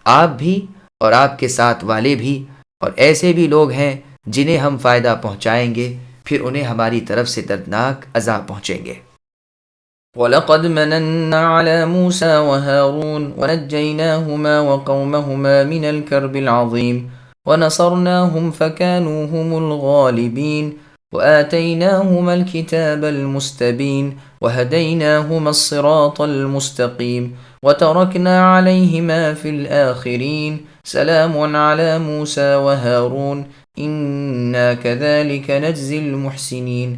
آپ بھی اور آپ کے ساتھ والے بھی، اور ایسے بھی لوگ ہیں جنہیں ہم فائدہ پہنچائیں گے، پھر انہیں ہماری طرف سے دردناک عذاب پہنچیں گے۔ وَلَقَدْ مَنَنَّا عَلَى مُوسَى وَهَارُونَ وَنَجَّيْنَاهُمَا وَقَوْمَهُمَا مِنَ الْكَرْبِ الْعَظِيمِ وَنَصَرْنَاهُمْ فَكَانُوا هُمُ الْغَالِبِينَ وَآتَيْنَاهُمَا الْكِتَابَ الْمُسْتَبِينَ وَهَدَيْنَاهُمَا الصِّرَاطَ الْمُسْتَقِيمَ وَتَرَكْنَا عَلَيْهِمَا فِي الْآخِرِينَ سَلَامٌ عَلَى مُوسَى وَهَارُونَ إِنَّا كَذَلِكَ نَجْزِي الْمُحْسِنِينَ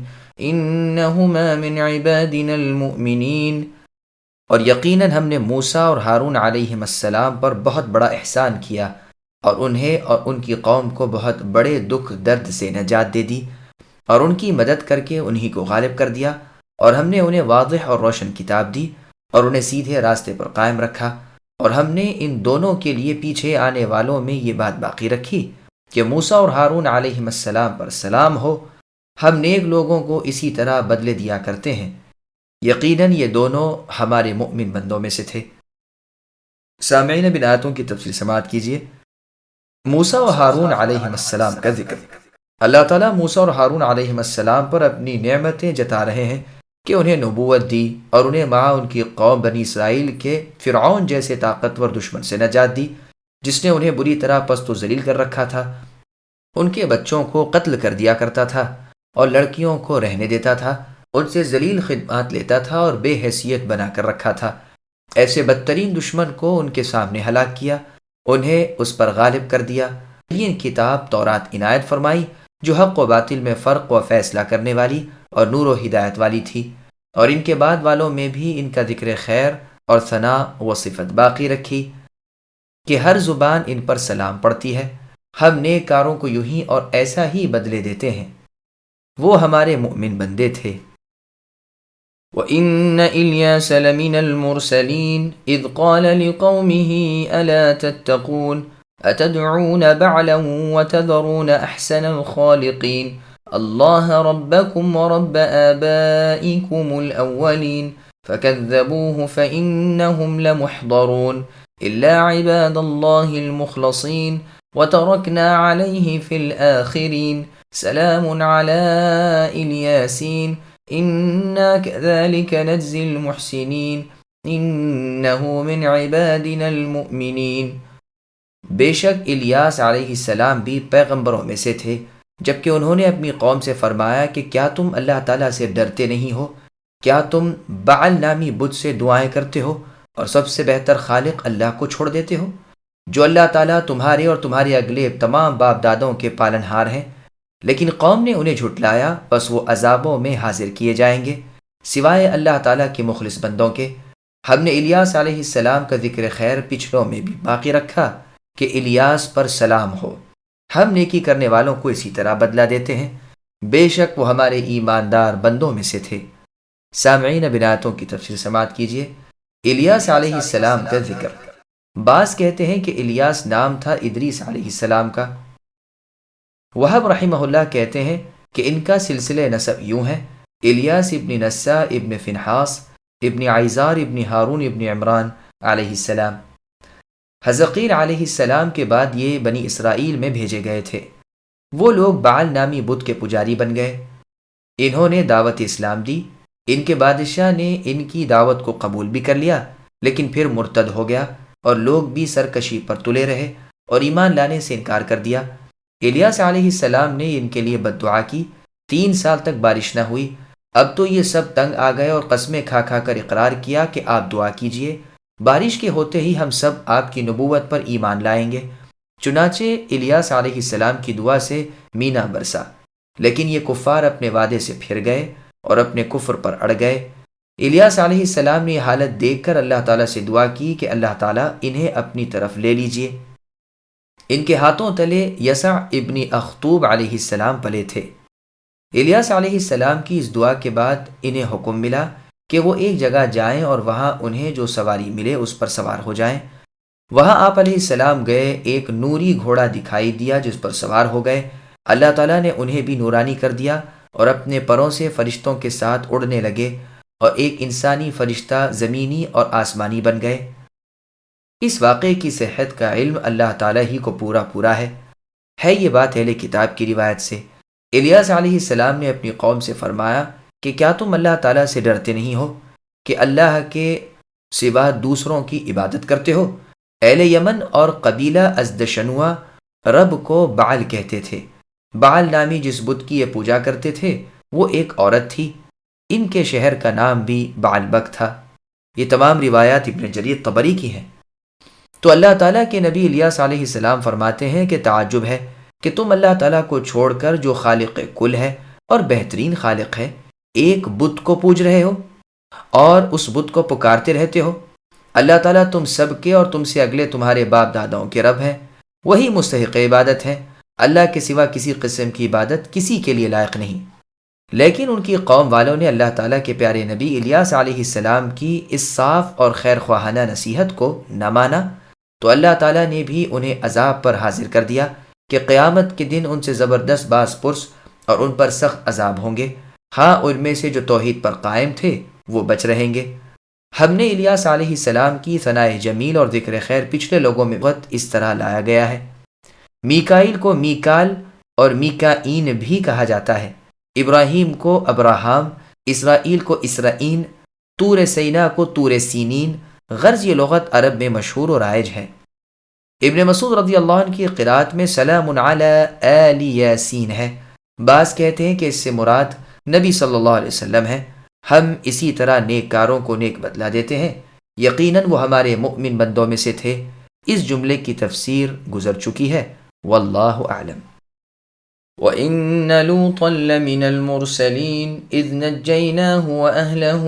انہما من عبادنا المؤمنین، اور یقیناً ہم نے موسیٰ اور ہارون علیہم السلام پر بہت بڑا احسان کیا اور انہیں اور ان کی قوم کو بہت بڑے دکھ درد سے نجات دے دی اور ان کی مدد کر کے انہی کو غالب کر دیا، اور ہم نے انہیں واضح اور روشن کتاب دی اور انہیں سیدھے راستے پر قائم رکھا، اور ہم نے ان دونوں کے لیے پیچھے آنے والوں میں یہ بات باقی رکھی کہ موسیٰ اور ہارون علیہم السلام پر سلام ہو، ہم نیک لوگوں کو اسی طرح بدلے دیا کرتے ہیں، یقیناً یہ دونوں ہمارے مؤمن بندوں میں سے تھے۔ سامعین، بن آیتوں کی تفصیل سماعت کیجیے۔ موسیٰ و ہارون علیہم السلام کا ذکر۔ اللہ تعالیٰ موسیٰ اور ہارون علیہم السلام پر اپنی نعمتیں جتا رہے ہیں کہ انہیں نبوت دی اور انہیں مع ان کی قوم بنی اسرائیل کے فرعون جیسے طاقتور دشمن سے نجات دی جس نے انہیں بری طرح پست و ذلیل کر رکھا تھا، ان کے بچوں کو قتل کر دیا کرتا تھا اور لڑکیوں کو رہنے دیتا تھا، ان سے ذلیل خدمات لیتا تھا اور بے حیثیت بنا کر رکھا تھا۔ ایسے بدترین دشمن کو ان کے سامنے ہلاک کیا، انہیں اس پر غالب کر دیا۔ یہ کتاب تورات عنایت فرمائی جو حق و باطل میں فرق و فیصلہ کرنے والی اور نور و ہدایت والی تھی، اور ان کے بعد والوں میں بھی ان کا ذکر خیر اور ثناء و صفت باقی رکھی کہ ہر زبان ان پر سلام پڑھتی ہے۔ ہم نیک کاروں کو یوں ہی اور ایسا ہی بدلے دیتے ہیں، وہ ہمارے مؤمن بندے تھے۔ وَإِنَّ إِلْيَاسَ لَمِنَ الْمُرْسَلِينَ إِذْ قَالَ لِقَوْمِهِ أَلَا تَتَّقُونَ أَتَدْعُونَ بَعْلًا وَتَذَرُونَ أَحْسَنَ الْخَالِقِينَ اللَّهَ رَبَّكُمْ وَرَبَّ آبَائِكُمُ الْأَوَّلِينَ فَكَذَّبُوهُ فَإِنَّهُمْ لَمُحْضَرُونَ إِلَّا عِبَادَ اللَّهِ الْمُخْلَصِينَ وَتَرَكْنَا عَلَيْهِ فِي الْآخِرِينَ سلام على الیاسین انا كذلك نجزی المحسنین انه من عبادنا المؤمنین۔ بے شک الیاس علیہ السلام بھی پیغمبروں میں سے تھے، جبکہ انہوں نے اپنی قوم سے فرمایا کہ کیا تم اللہ تعالیٰ سے ڈرتے نہیں ہو؟ کیا تم بعل نامی بت سے دعائیں کرتے ہو اور سب سے بہتر خالق اللہ کو چھوڑ دیتے ہو، جو اللہ تعالیٰ تمہارے اور تمہارے اگلے تمام باپ دادوں کے پالنہار ہیں؟ لیکن قوم نے انہیں جھٹلایا، بس وہ عذابوں میں حاضر کیے جائیں گے سوائے اللہ تعالیٰ کے مخلص بندوں کے۔ ہم نے الیاس علیہ السلام کا ذکر خیر پچھلوں میں بھی باقی رکھا کہ الیاس پر سلام ہو، ہم نیکی کرنے والوں کو اسی طرح بدلہ دیتے ہیں، بے شک وہ ہمارے ایماندار بندوں میں سے تھے۔ سامعین، بن آیتوں کی تفسیر سماعت کیجیے۔ الیاس علیہ السلام کا ذکر۔ بعض کہتے ہیں کہ الیاس نام تھا ادریس علیہ السلام کا۔ وہب رحمہ اللہ کہتے ہیں کہ ان کا سلسلہ نسب یوں ہے: الیاس ابن نسا ابن فنحاس ابن عیزار ابن ہارون ابن عمران علیہ السلام۔ حزقیل علیہ السلام کے بعد یہ بنی اسرائیل میں بھیجے گئے تھے۔ وہ لوگ بعل نامی بت کے پجاری بن گئے۔ انہوں نے دعوت اسلام دی، ان کے بادشاہ نے ان کی دعوت کو قبول بھی کر لیا، لیکن پھر مرتد ہو گیا اور لوگ بھی سرکشی پر تلے رہے اور ایمان لانے سے انکار کر دیا۔ الیاس علیہ السلام نے ان کے لیے بد دعا کی، 3 سال تک بارش نہ ہوئی۔ اب تو یہ سب تنگ آ گئے اور قسمیں کھا کھا کر اقرار کیا کہ آپ دعا کیجئے، بارش کے ہوتے ہی ہم سب آپ کی نبوت پر ایمان لائیں گے۔ چنانچہ الیاس علیہ السلام کی دعا سے مینا برسا، لیکن یہ کفار اپنے وعدے سے پھر گئے اور اپنے کفر پر اڑ گئے۔ الیاس علیہ السلام نے یہ حالت دیکھ کر اللہ تعالیٰ سے دعا کی کہ اللہ تعالیٰ انہیں اپنی طرف لے لیجئے۔ ان کے ہاتھوں تلے یسع ابن اخطوب علیہ السلام پلے تھے۔ الیاس علیہ السلام کی اس دعا کے بعد انہیں حکم ملا کہ وہ ایک جگہ جائیں اور وہاں انہیں جو سواری ملے اس پر سوار ہو جائیں۔ وہاں آپ علیہ السلام گئے، ایک نوری گھوڑا دکھائی دیا جس پر سوار ہو گئے۔ اللہ تعالیٰ نے انہیں بھی نورانی کر دیا اور اپنے پروں سے فرشتوں کے ساتھ اڑنے لگے اور ایک انسانی فرشتہ زمینی اور آسمانی بن گئے۔ اس واقعے کی صحت کا علم اللہ تعالیٰ ہی کو پورا ہے یہ بات اہل کتاب کی روایت سے۔ الیاس علیہ السلام نے اپنی قوم سے فرمایا کہ کیا تم اللہ تعالیٰ سے ڈرتے نہیں ہو کہ اللہ کے سوا دوسروں کی عبادت کرتے ہو؟ اہل یمن اور قبیلہ ازدشنوا رب کو بعل کہتے تھے۔ بعل نامی جس بت کی یہ پوجا کرتے تھے وہ ایک عورت تھی۔ ان کے شہر کا نام بھی بعل بک تھا۔ یہ تمام روایات ابن جریر طبری کی ہیں۔ تو اللہ تعالیٰ کے نبی الیاس علیہ السلام فرماتے ہیں کہ تعجب ہے کہ تم اللہ تعالیٰ کو چھوڑ کر جو خالق کل ہے اور بہترین خالق ہے، ایک بت کو پوج رہے ہو اور اس بت کو پکارتے رہتے ہو۔ اللہ تعالیٰ تم سب کے اور تم سے اگلے تمہارے باپ داداؤں کے رب ہیں، وہی مستحق عبادت ہے۔ اللہ کے سوا کسی قسم کی عبادت کسی کے لیے لائق نہیں۔ لیکن ان کی قوم والوں نے اللہ تعالیٰ کے پیارے نبی الیاس علیہ السلام کی اس صاف اور خیر خواہانہ نصیحت کو نہ مانا، تو اللہ تعالیٰ نے بھی انہیں عذاب پر حاضر کر دیا کہ قیامت کے دن ان سے زبردست باز پرس اور ان پر سخت عذاب ہوں گے۔ ہاں، ان میں سے جو توحید پر قائم تھے وہ بچ رہیں گے۔ ہم نے الیاس علیہ السلام کی ثنائے جمیل اور ذکر خیر پچھلے لوگوں میں وقت اس طرح لایا گیا ہے۔ میکائیل کو میکال اور میکائین بھی کہا جاتا ہے، ابراہیم کو ابراہام، اسرائیل کو اسرائیل، طور سینا کو طور سینین۔ غرض یہ لغت عرب میں مشہور و رائج ہے۔ ابن مسعود رضی اللہ عنہ کی قرات میں سلام علی آل یاسین ہے۔ بعض کہتے ہیں کہ اس سے مراد نبی صلی اللہ علیہ وسلم ہے۔ ہم اسی طرح نیک کاروں کو نیک بدلہ دیتے ہیں، یقیناً وہ ہمارے مؤمن بندوں میں سے تھے۔ اس جملے کی تفسیر گزر چکی ہے، واللہ اعلم۔ وَإِنَّ لُوطًا لَّمِنَ الْمُرْسَلِينَ إِذْ نَجَّيْنَاهُ وَأَهْلَهُ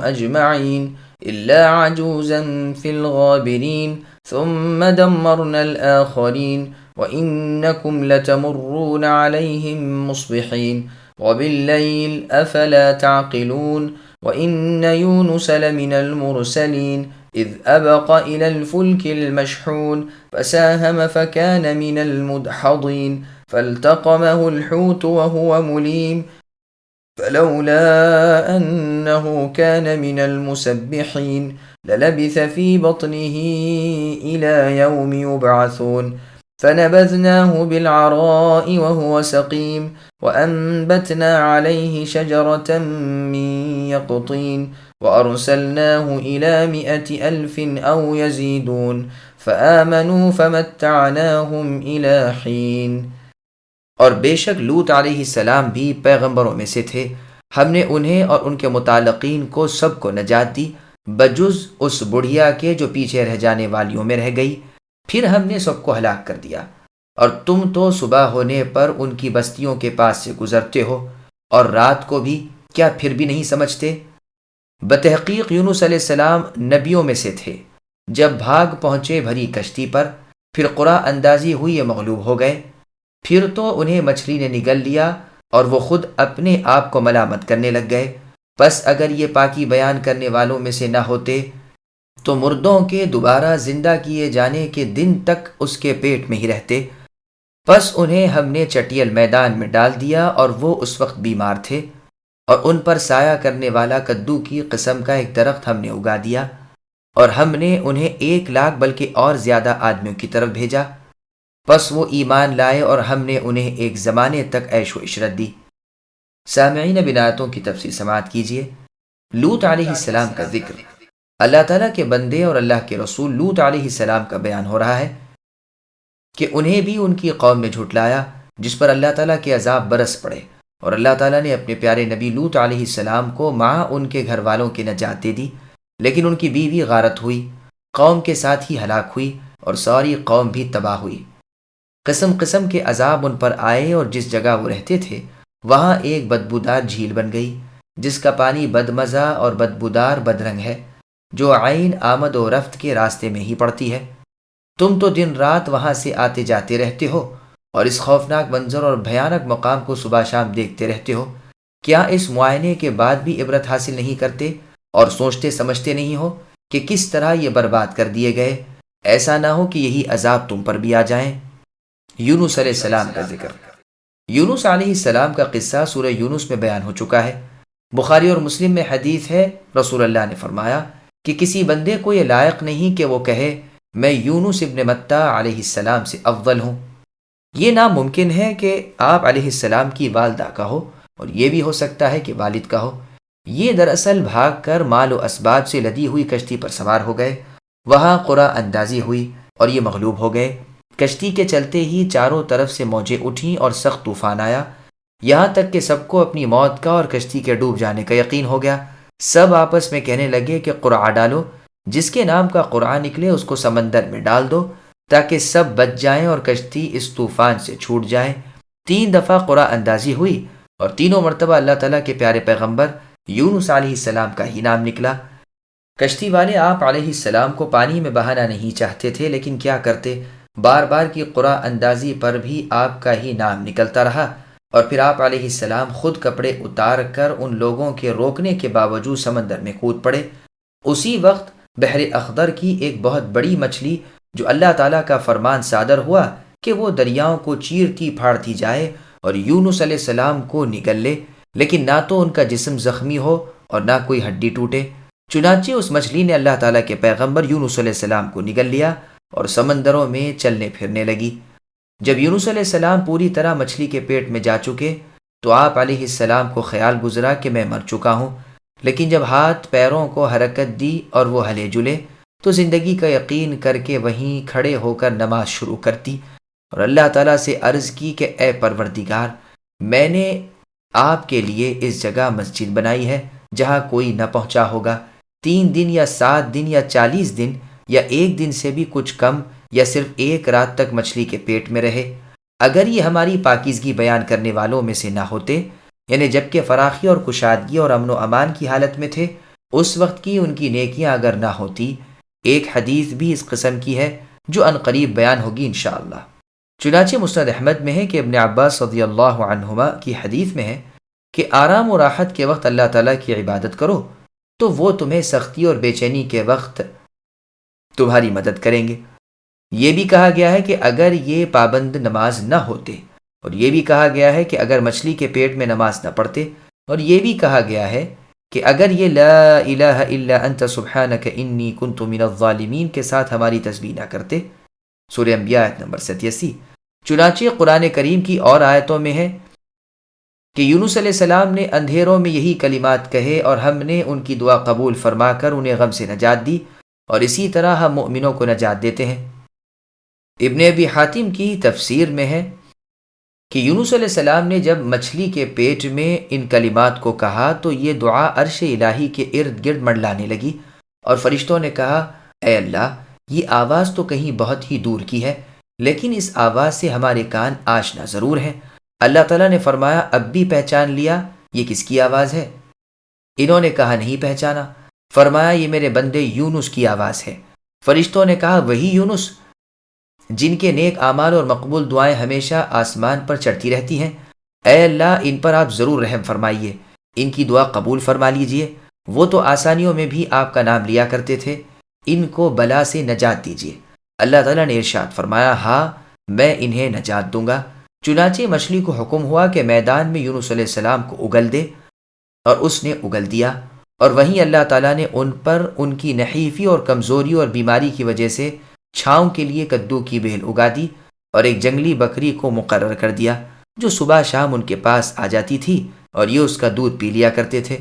أَجْمَعِينَ إِلَّا عَجُوزًا فِي الْغَابِرِينَ ثُمَّ دَمَّرْنَا الْآخَرِينَ وَإِنَّكُمْ لَتَمُرُّونَ عَلَيْهِم مُّصْبِحِينَ وَبِاللَّيْلِ أَفَلَا تَعْقِلُونَ وَإِنَّ يُونُسَ لَمِنَ الْمُرْسَلِينَ إِذْ أَبَقَ إِلَى الْفُلْكِ الْمَشْحُونِ فَسَاهَمَ فَكَانَ مِنَ الْمُدْحَضِينَ فالتقمه الحوت وهو مليم فلولا أنه كان من المسبحين للبث في بطنه إلى يوم يبعثون فنبذناه بالعراء وهو سقيم وأنبتنا عليه شجرة من يقطين وأرسلناه إلى 100,000 أو يزيدون فآمنوا فمتعناهم إلى حين۔ اور بے شک لوط علیہ السلام بھی پیغمبروں میں سے تھے۔ ہم نے انہیں اور ان کے متعلقین کو سب کو نجات دی بجز اس بڑھیا کے جو پیچھے رہ جانے والیوں میں رہ گئی۔ پھر ہم نے سب کو ہلاک کر دیا، اور تم تو صبح ہونے پر ان کی بستیوں کے پاس سے گزرتے ہو، اور رات کو بھی کیا پھر بھی نہیں سمجھتے؟ بتحقیق یونس علیہ السلام نبیوں میں سے تھے۔ جب بھاگ پہنچے بھری کشتی پر، پھر قرعہ اندازی ہوئی، یہ مغلوب ہو گئے۔ پھر تو انہیں مچھلی نے نگل لیا اور وہ خود اپنے آپ کو ملامت کرنے لگ گئے۔ پس اگر یہ پاکی بیان کرنے والوں میں سے نہ ہوتے تو مردوں کے دوبارہ زندہ کیے جانے کے دن تک اس کے پیٹ میں ہی رہتے۔ پس انہیں ہم نے چٹیل میدان میں ڈال دیا، اور وہ اس وقت بیمار تھے، اور ان پر سایہ کرنے والا کدو کی قسم کا ایک درخت ہم نے اگا دیا، اور ہم نے انہیں 1,00,000 بلکہ اور زیادہ آدمیوں کی طرف بھیجا۔ پس وہ ایمان لائے اور ہم نے انہیں ایک زمانے تک عیش و عشرت دی۔ سامعین، اب آیتوں کی تفسیر سماعت کیجیے۔ لوط علیہ السلام کا ذکر۔ اللہ تعالیٰ کے بندے اور اللہ کے رسول لوط علیہ السلام کا بیان ہو رہا ہے کہ انہیں بھی ان کی قوم نے جھٹلایا، جس پر اللہ تعالیٰ کے عذاب برس پڑے، اور اللہ تعالیٰ نے اپنے پیارے نبی لوط علیہ السلام کو مع ان کے گھر والوں کی نجات دے دی، لیکن ان کی بیوی غارت ہوئی، قوم کے ساتھ ہی ہلاک ہوئی، اور ساری قوم بھی تباہ ہوئی۔ قسم قسم کے عذاب ان پر آئے، اور جس جگہ وہ رہتے تھے وہاں ایک بدبودار جھیل بن گئی، جس کا پانی بدمزہ اور بدبودار بدرنگ ہے، جو عین آمد و رفت کے راستے میں ہی پڑتی ہے۔ تم تو دن رات وہاں سے آتے جاتے رہتے ہو، اور اس خوفناک منظر اور بھیانک مقام کو صبح شام دیکھتے رہتے ہو۔ کیا اس معائنے کے بعد بھی عبرت حاصل نہیں کرتے اور سوچتے سمجھتے نہیں ہو کہ کس طرح یہ برباد کر دیے گئے؟ ایسا نہ ہو کہ یہی عذاب تم پر بھی آ جائیں۔ یونس علیہ السلام کا ذکر۔ یونس علیہ السلام کا قصہ سورہ یونس میں بیان ہو چکا ہے۔ بخاری اور مسلم میں حدیث ہے، رسول اللہ نے فرمایا کہ کسی بندے کو یہ لائق نہیں کہ وہ کہے میں یونس ابن متیٰ علیہ السلام سے افضل ہوں۔ یہ ناممکن ہے کہ آپ علیہ السلام کی والدہ کا ہو، اور یہ بھی ہو سکتا ہے کہ والد کا ہو۔ یہ دراصل بھاگ کر مال و اسباب سے لدی ہوئی کشتی پر سوار ہو گئے، وہاں قرعہ اندازی ہوئی اور یہ مغلوب ہو گئے۔ کشتی کے چلتے ہی چاروں طرف سے موجیں اٹھیں اور سخت طوفان آیا، یہاں تک کہ سب کو اپنی موت کا اور کشتی کے ڈوب جانے کا یقین ہو گیا۔ سب آپس میں کہنے لگے کہ قرعہ ڈالو، جس کے نام کا قرعہ نکلے اس کو سمندر میں ڈال دو تاکہ سب بچ جائیں اور کشتی اس طوفان سے چھوٹ جائے۔ 3 دفعہ قرعہ اندازی ہوئی اور تینوں مرتبہ اللہ تعالیٰ کے پیارے پیغمبر یونس علیہ السلام کا ہی نام نکلا۔ کشتی والے آپ علیہ السلام کو پانی میں بہانا نہیں چاہتے تھے، لیکن کیا کرتے، بار بار کی قرعہ اندازی پر بھی آپ کا ہی نام نکلتا رہا، اور پھر آپ علیہ السلام خود کپڑے اتار کر ان لوگوں کے روکنے کے باوجود سمندر میں کود پڑے۔ اسی وقت بحر اخضر کی ایک بہت بڑی مچھلی، جو اللہ تعالیٰ کا فرمان صادر ہوا کہ وہ دریاؤں کو چیرتی پھاڑتی جائے اور یونس علیہ السلام کو نگل لے، لیکن نہ تو ان کا جسم زخمی ہو اور نہ کوئی ہڈی ٹوٹے۔ چنانچہ اس مچھلی نے اللہ تعالیٰ کے پیغمبر یونس علیہ السلام کو نگل لیا اور سمندروں میں چلنے پھرنے لگی۔ جب یونس علیہ السلام پوری طرح مچھلی کے پیٹ میں جا چکے تو آپ علیہ السلام کو خیال گزرا کہ میں مر چکا ہوں، لیکن جب ہاتھ پیروں کو حرکت دی اور وہ ہلے جلے تو زندگی کا یقین کر کے وہیں کھڑے ہو کر نماز شروع کرتی اور اللہ تعالیٰ سے عرض کی کہ اے پروردگار، میں نے آپ کے لیے اس جگہ مسجد بنائی ہے جہاں کوئی نہ پہنچا ہوگا۔ 3 دن یا 7 دن یا 40 دن یا 1 دن سے بھی کچھ کم یا صرف 1 رات تک مچھلی کے پیٹ میں رہے۔ اگر یہ ہماری پاکیزگی بیان کرنے والوں میں سے نہ ہوتے، یعنی جبکہ فراخی اور کشادگی اور امن و امان کی حالت میں تھے، اس وقت کی ان کی نیکیاں اگر نہ ہوتی۔ ایک حدیث بھی اس قسم کی ہے جو عنقریب بیان ہوگی انشاءاللہ۔ چنانچہ مسند احمد میں ہے کہ ابن عباس رضی اللہ عنہما کی حدیث میں ہے کہ آرام و راحت کے وقت اللہ تعالیٰ کی عبادت کرو تو وہ تمہیں سختی اور بے چینی کے وقت تمہاری مدد کریں گے۔ یہ بھی کہا گیا ہے کہ اگر یہ پابند نماز نہ ہوتے، اور یہ بھی کہا گیا ہے کہ اگر مچھلی کے پیٹ میں نماز نہ پڑھتے، اور یہ بھی کہا گیا ہے کہ اگر یہ لا الہ الا انت سبحانک انی کنت من الظالمین کے ساتھ ہماری تسبیح نہ کرتے۔ سورہ انبیاء آیت نمبر 87۔ چنانچہ قرآن کریم کی اور آیتوں میں ہے کہ یونس علیہ السلام نے اندھیروں میں یہی کلمات کہے اور ہم نے ان کی دعا قبول فرما کر انہیں غم سے نجات دی، اور اسی طرح ہم مؤمنوں کو نجات دیتے ہیں۔ ابن ابی حاتم کی تفسیر میں ہے کہ یونس علیہ السلام نے جب مچھلی کے پیٹ میں ان کلمات کو کہا تو یہ دعا عرش الہی کے ارد گرد منڈلانے لگی، اور فرشتوں نے کہا، اے اللہ، یہ آواز تو کہیں بہت ہی دور کی ہے، لیکن اس آواز سے ہمارے کان آشنا ضرور ہیں۔ اللہ تعالیٰ نے فرمایا، اب بھی پہچان لیا یہ کس کی آواز ہے؟ انہوں نے کہا، نہیں پہچانا۔ فرمایا، یہ میرے بندے یونس کی آواز ہے۔ فرشتوں نے کہا، وہی یونس جن کے نیک اعمال اور مقبول دعائیں ہمیشہ آسمان پر چڑھتی رہتی ہیں۔ اے اللہ، ان پر آپ ضرور رحم فرمائیے، ان کی دعا قبول فرما لیجئے، وہ تو آسانیوں میں بھی آپ کا نام لیا کرتے تھے، ان کو بلا سے نجات دیجئے۔ اللہ تعالیٰ نے ارشاد فرمایا، ہاں میں انہیں نجات دوں گا۔ چنانچہ مچھلی کو حکم ہوا کہ میدان میں یونس علیہ السلام کو اگل دے، اور اس نے اگل دیا، اور وہیں اللہ تعالیٰ نے ان پر ان کی نحیفی اور کمزوری اور بیماری کی وجہ سے چھاؤں کے لیے کدو کی بیل اگا دی، اور ایک جنگلی بکری کو مقرر کر دیا جو صبح شام ان کے پاس آ جاتی تھی اور یہ اس کا دودھ پی لیا کرتے تھے۔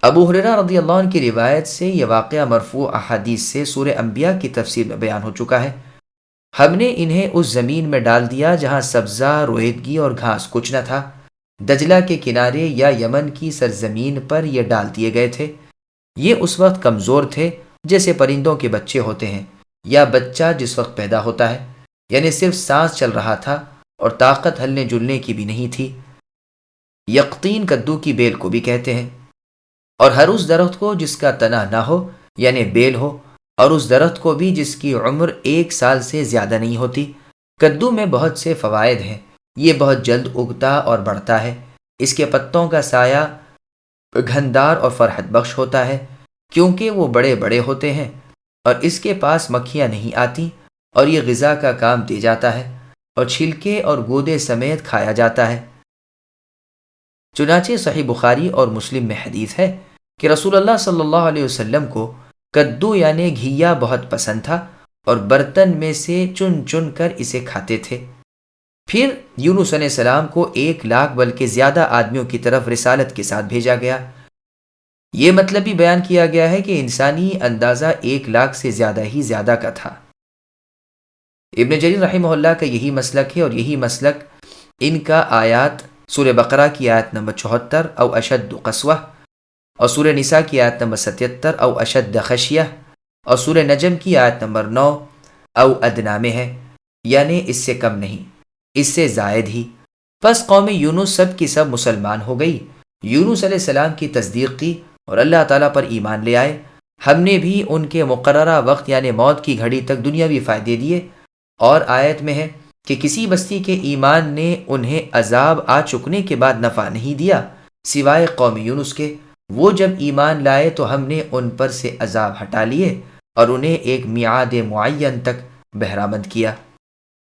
ابو ہریرہ رضی اللہ عنہ کی روایت سے یہ واقعہ مرفوع احادیث سے سورہ انبیاء کی تفسیر میں بیان ہو چکا ہے۔ ہم نے انہیں اس زمین میں ڈال دیا جہاں سبزہ، رویدگی اور گھاس کچھ نہ تھا۔ دجلہ کے کنارے یا یمن کی سرزمین پر یہ ڈال دیے گئے تھے۔ یہ اس وقت کمزور تھے جیسے پرندوں کے بچے ہوتے ہیں، یا بچہ جس وقت پیدا ہوتا ہے، یعنی صرف سانس چل رہا تھا اور طاقت ہلنے جلنے کی بھی نہیں تھی۔ یقطین کدو کی بیل کو بھی کہتے ہیں، اور ہر اس درخت کو جس کا تنا نہ ہو یعنی بیل ہو، اور اس درخت کو بھی جس کی عمر 1 سال سے زیادہ نہیں ہوتی۔ کدو میں بہت سے فوائد ہیں، یہ بہت جلد اگتا اور بڑھتا ہے، اس کے پتوں کا سایہ گھندار اور فرحت بخش ہوتا ہے کیونکہ وہ بڑے بڑے ہوتے ہیں، اور اس کے پاس مکھیاں نہیں آتی، اور یہ غذا کا کام دے جاتا ہے، اور چھلکے اور گودے سمیت کھایا جاتا ہے۔ چنانچہ صحیح بخاری اور مسلم میں حدیث ہے کہ رسول اللہ صلی اللہ علیہ وسلم کو کدو یعنی گھیا بہت پسند تھا، اور برتن میں سے چن چن کر اسے کھاتے تھے۔ پھر یونس علیہ السلام کو 1,00,000 بلکہ زیادہ آدمیوں کی طرف رسالت کے ساتھ بھیجا گیا۔ یہ مطلب بھی بیان کیا گیا ہے کہ انسانی اندازہ 1,00,000 سے زیادہ ہی زیادہ کا تھا۔ ابن جریر رحمہ اللہ کا یہی مسلک ہے، اور یہی مسلک ان کا آیات سورہ بقرہ کی آیت نمبر 74 او اشد قسوہ، اور سورہ نساء کی آیت نمبر 77 او اشد خشیہ، اور سورہ نجم کی آیت نمبر 9 او ادنا میں ہے، یعنی اس سے کم نہیں، اس سے زائد ہی۔ پس قوم یونس سب کی سب مسلمان ہو گئی، یونس علیہ السلام کی تصدیق کی اور اللہ تعالیٰ پر ایمان لے آئے۔ ہم نے بھی ان کے مقررہ وقت یعنی موت کی گھڑی تک دنیاوی فائدے دیے۔ اور آیت میں ہے کہ کسی بستی کے ایمان نے انہیں عذاب آ چکنے کے بعد نفع نہیں دیا سوائے قوم یونس کے۔ وہ جب ایمان لائے تو ہم نے ان پر سے عذاب ہٹا لیے اور انہیں ایک میعاد معین تک بہرامند کیا۔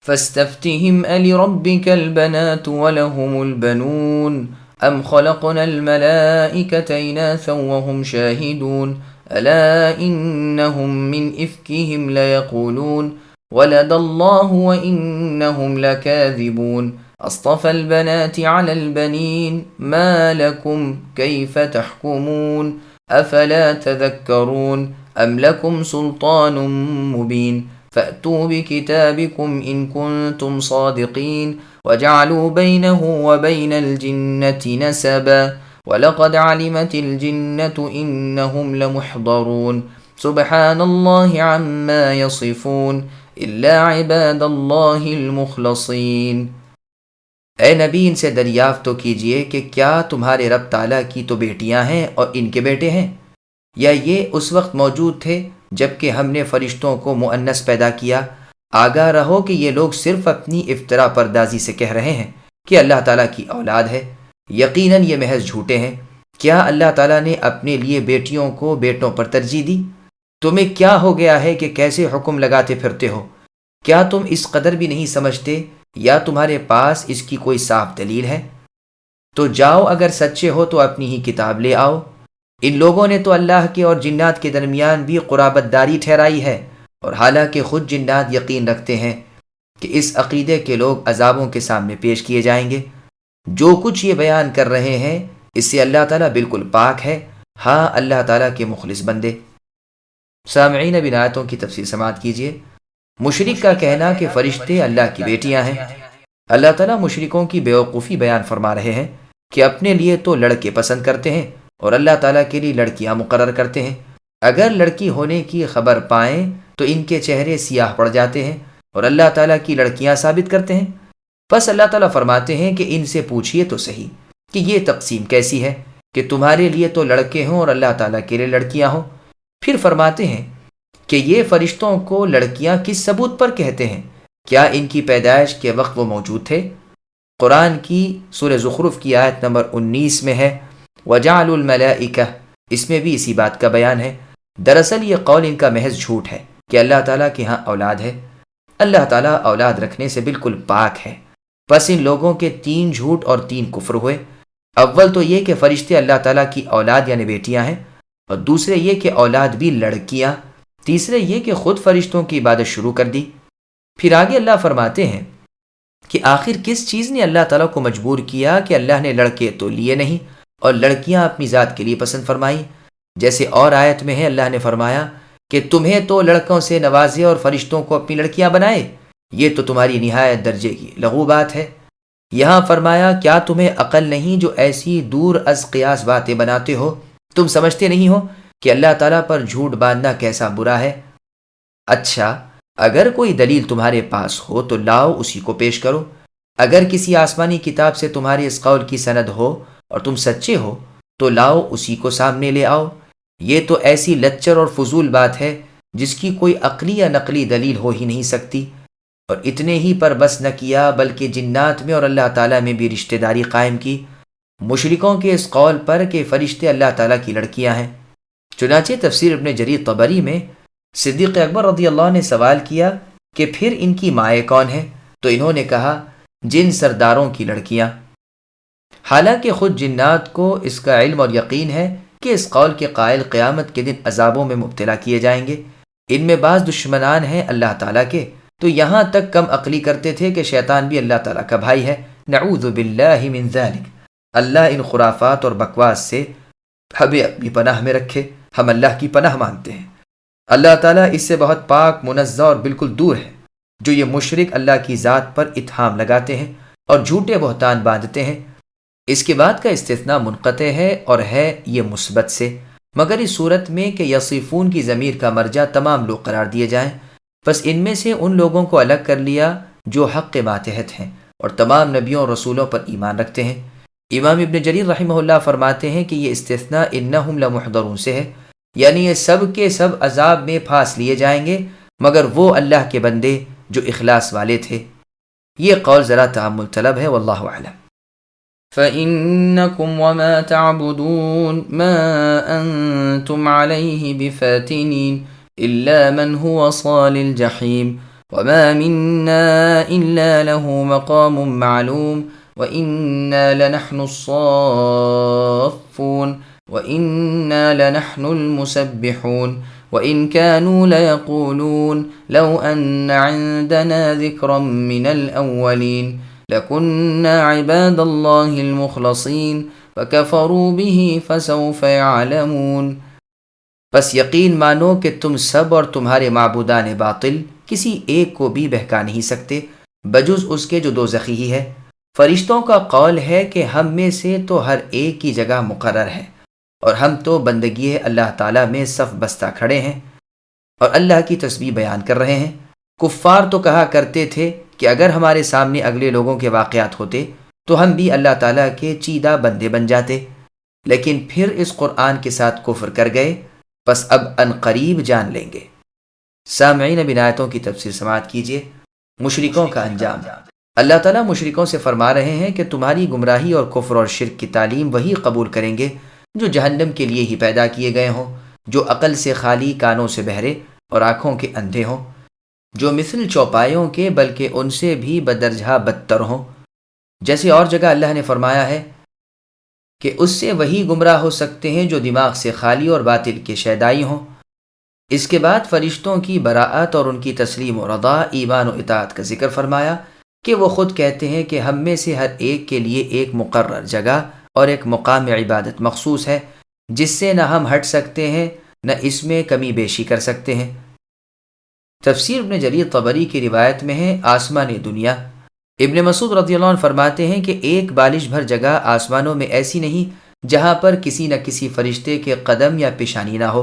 فاستفتهم ألربك البنات ولهم البنون أم خلقنا الملائكة إناثا وهم شاهدون ألا إنهم من إفكهم ليقولون ولد الله وإنهم لكاذبون أصطفى البنات على البنين ما لكم كيف تحكمون أفلا تذكرون أم لكم سلطان مبين فأتوا بكتابكم إن كنتم صادقين وجعلوا بينه وبين الجنة نسبا ولقد علمت الجنة إنهم لمحضرون سبحان الله عما يصفون إلا عباد الله المخلصين۔ اے نبی ان سے دریافت تو کیجئے کہ کیا تمہارے رب تعالیٰ کی تو بیٹیاں ہیں اور ان کے بیٹے ہیں، یا یہ اس وقت موجود تھے جب کہ ہم نے فرشتوں کو مؤنث پیدا کیا۔ آگاہ رہو کہ یہ لوگ صرف اپنی افترا پردازی سے کہہ رہے ہیں کہ اللہ تعالیٰ کی اولاد ہے، یقیناً یہ محض جھوٹے ہیں۔ کیا اللہ تعالیٰ نے اپنے لیے بیٹیوں کو بیٹوں پر ترجیح دی؟ تمہیں کیا ہو گیا ہے کہ کیسے حکم لگاتے پھرتے ہو؟ کیا تم اس قدر بھی نہیں سمجھتے یا تمہارے پاس اس کی کوئی صاف دلیل ہے؟ تو جاؤ، اگر سچے ہو تو اپنی ہی کتاب لے آؤ۔ ان لوگوں نے تو اللہ کے اور جنات کے درمیان بھی قرابت داری ٹھہرائی ہے، اور حالانکہ خود جنات یقین رکھتے ہیں کہ اس عقیدے کے لوگ عذابوں کے سامنے پیش کیے جائیں گے۔ جو کچھ یہ بیان کر رہے ہیں اس سے اللہ تعالیٰ بالکل پاک ہے۔ ہاں، اللہ تعالیٰ کے مخلص بندے۔ سامعین، اب ان آیتوں کی تفسیر سماعت کیجیے۔ مشرک کا کہنا کہ فرشتے اللہ کی بیٹیاں ہیں۔ اللہ تعالیٰ مشرکوں کی بیوقوفی بیان فرما رہے ہیں کہ اپنے لیے تو لڑکے پسند کرتے ہیں اور اللہ تعالیٰ کے لیے لڑکیاں مقرر کرتے ہیں۔ اگر لڑکی ہونے کی خبر پائیں تو ان کے چہرے سیاہ پڑ جاتے ہیں اور اللہ تعالیٰ کی لڑکیاں ثابت کرتے ہیں۔ پس اللہ تعالیٰ فرماتے ہیں کہ ان سے پوچھئے تو صحیح کہ یہ تقسیم کیسی ہے کہ تمہارے لیے تو لڑکے ہوں اور اللہ تعالیٰ کے لیے لڑکیاں ہوں۔ پھر فرماتے ہیں کہ یہ فرشتوں کو لڑکیاں کس ثبوت پر کہتے ہیں؟ کیا ان کی پیدائش کے وقت وہ موجود تھے؟ قرآن کی سورہ زخرف کی آیت نمبر 19 میں ہے وَجَعَلُوا الْمَلَائِكَةَ، اس میں بھی اسی بات کا بیان ہے۔ دراصل یہ قول ان کا محض جھوٹ ہے کہ اللہ تعالیٰ کے ہاں اولاد ہے۔ اللہ تعالیٰ اولاد رکھنے سے بالکل پاک ہے۔ پس ان لوگوں کے 3 جھوٹ اور 3 کفر ہوئے۔ اول تو یہ کہ فرشتے اللہ تعالیٰ کی اولاد یعنی بیٹیاں ہیں، اور دوسرے یہ کہ اولاد بھی لڑکیاں، تیسرے یہ کہ خود فرشتوں کی عبادت شروع کر دی۔ پھر آگے اللہ فرماتے ہیں کہ آخر کس چیز نے اللہ تعالیٰ کو مجبور کیا کہ اللہ نے لڑکے تو لیے نہیں اور لڑکیاں اپنی ذات کے لیے پسند فرمائیں؟ جیسے اور آیت میں ہے اللہ نے فرمایا کہ تمہیں تو لڑکوں سے نوازے اور فرشتوں کو اپنی لڑکیاں بنائے، یہ تو تمہاری نہایت درجے کی لغو بات ہے۔ یہاں فرمایا کیا تمہیں عقل نہیں جو ایسی دور از قیاس باتیں بناتے ہو؟ تم سمجھتے نہیں ہو کہ اللہ تعالیٰ پر جھوٹ باندھنا کیسا برا ہے؟ اچھا، اگر کوئی دلیل تمہارے پاس ہو تو لاؤ، اسی کو پیش کرو۔ اگر کسی آسمانی کتاب سے تمہارے اس قول کی سند ہو اور تم سچے ہو تو لاؤ، اسی کو سامنے لے آؤ۔ یہ تو ایسی لچر اور فضول بات ہے جس کی کوئی عقلی یا نقلی دلیل ہو ہی نہیں سکتی۔ اور اتنے ہی پر بس نہ کیا بلکہ جنات میں اور اللہ تعالیٰ میں بھی رشتہ داری قائم کی، مشرکوں کے اس قول پر کہ فرشتے اللہ تعالیٰ کی لڑکیاں ہیں۔ چنانچہ تفسیر ابن جریر طبری میں صدیق اکبر رضی اللہ عنہ نے سوال کیا کہ پھر ان کی مائیں کون ہیں؟ تو انہوں نے کہا جن سرداروں کی لڑکیاں۔ حالانکہ خود جنات کو اس کا علم اور یقین ہے کہ اس قول کے قائل قیامت کے دن عذابوں میں مبتلا کیے جائیں گے۔ ان میں بعض دشمنان ہیں اللہ تعالیٰ کے تو یہاں تک کم عقلی کرتے تھے کہ شیطان بھی اللہ تعالیٰ کا بھائی ہے۔ نعوذ باللہ من ذالک، اللہ ان خرافات اور بکواس سے ہمیں اپنی پناہ میں رکھے۔ ہم اللہ کی پناہ مانگتے ہیں، اللہ تعالیٰ اس سے بہت پاک، منزہ اور بالکل دور ہے جو یہ مشرک اللہ کی ذات پر اتہام لگاتے ہیں اور جھوٹے بہتان باندھتے ہیں۔ اس کے بعد کا استثناء منقطع ہے اور ہے یہ مثبت سے، مگر اس صورت میں کہ یصفون کی ضمیر کا مرجع تمام لوگ قرار دیے جائیں، بس ان میں سے ان لوگوں کو الگ کر لیا جو حق کے ماتحت ہیں اور تمام نبیوں اور رسولوں پر ایمان رکھتے ہیں۔ امام ابن جریر رحمہ اللہ فرماتے ہیں کہ یہ استثناء انہم لمحضرون سے ہے، یعنی یہ سب کے سب عذاب میں پھانس لیے جائیں گے مگر وہ اللہ کے بندے جو اخلاص والے تھے۔ یہ قول ذرا تأمل طلب ہے، واللہ اعلم۔ فإنكم وما تعبدون ما أنتم عليه بفاتنين إلا من هو صال الجحيم وما منا إلا له مقام معلوم وإنا لنحن الصافون وإنا لنحن المسبحون وإن كانوا ليقولون لو أن عندنا ذكرا من الأولين لكنا عباد الله المخلصين فكفروا به فسوف يعلمون۔ بس یقین مانو کہ تم سب اور تمہارے معبودان باطل کسی ایک کو بھی بہکا نہیں سکتے بجز اس کے جو دوزخی ہی ہے۔ فرشتوں کا قول ہے کہ ہم میں سے تو ہر ایک کی جگہ مقرر ہے اور ہم تو بندگی اللہ تعالیٰ میں صف بستہ کھڑے ہیں اور اللہ کی تسبیح بیان کر رہے ہیں۔ کفار تو کہا کرتے تھے کہ اگر ہمارے سامنے اگلے لوگوں کے واقعات ہوتے تو ہم بھی اللہ تعالیٰ کے چیدہ بندے بن جاتے، لیکن پھر اس قرآن کے ساتھ کفر کر گئے، بس اب ان قریب جان لیں گے۔ سامعین، اب ان آیتوں کی تفسیر سماعت کیجیے۔ مشرکوں کا انجام۔ اللہ تعالیٰ مشرکوں سے فرما رہے ہیں کہ تمہاری گمراہی اور کفر اور شرک کی تعلیم وہی قبول کریں گے جو جہنم کے لیے ہی پیدا کیے گئے ہوں، جو عقل سے خالی، کانوں سے بہرے اور آنکھوں کے اندھے ہوں، جو مثل چوپایوں کے بلکہ ان سے بھی بدرجہ بدتر ہوں۔ جیسے اور جگہ اللہ نے فرمایا ہے کہ اس سے وہی گمراہ ہو سکتے ہیں جو دماغ سے خالی اور باطل کے شیدائی ہوں۔ اس کے بعد فرشتوں کی براءت اور ان کی تسلیم و رضا، ایمان و اطاعت کا ذکر فرمایا کہ وہ خود کہتے ہیں کہ ہم میں سے ہر ایک کے لیے ایک مقرر جگہ اور ایک مقام عبادت مخصوص ہے جس سے نہ ہم ہٹ سکتے ہیں نہ اس میں کمی بیشی کر سکتے ہیں۔ تفسیر ابن جریر طبری کی روایت میں ہے آسمان دنیا۔ ابن مسعود رضی اللہ عنہ فرماتے ہیں کہ ایک بالش بھر جگہ آسمانوں میں ایسی نہیں جہاں پر کسی نہ کسی فرشتے کے قدم یا پیشانی نہ ہو۔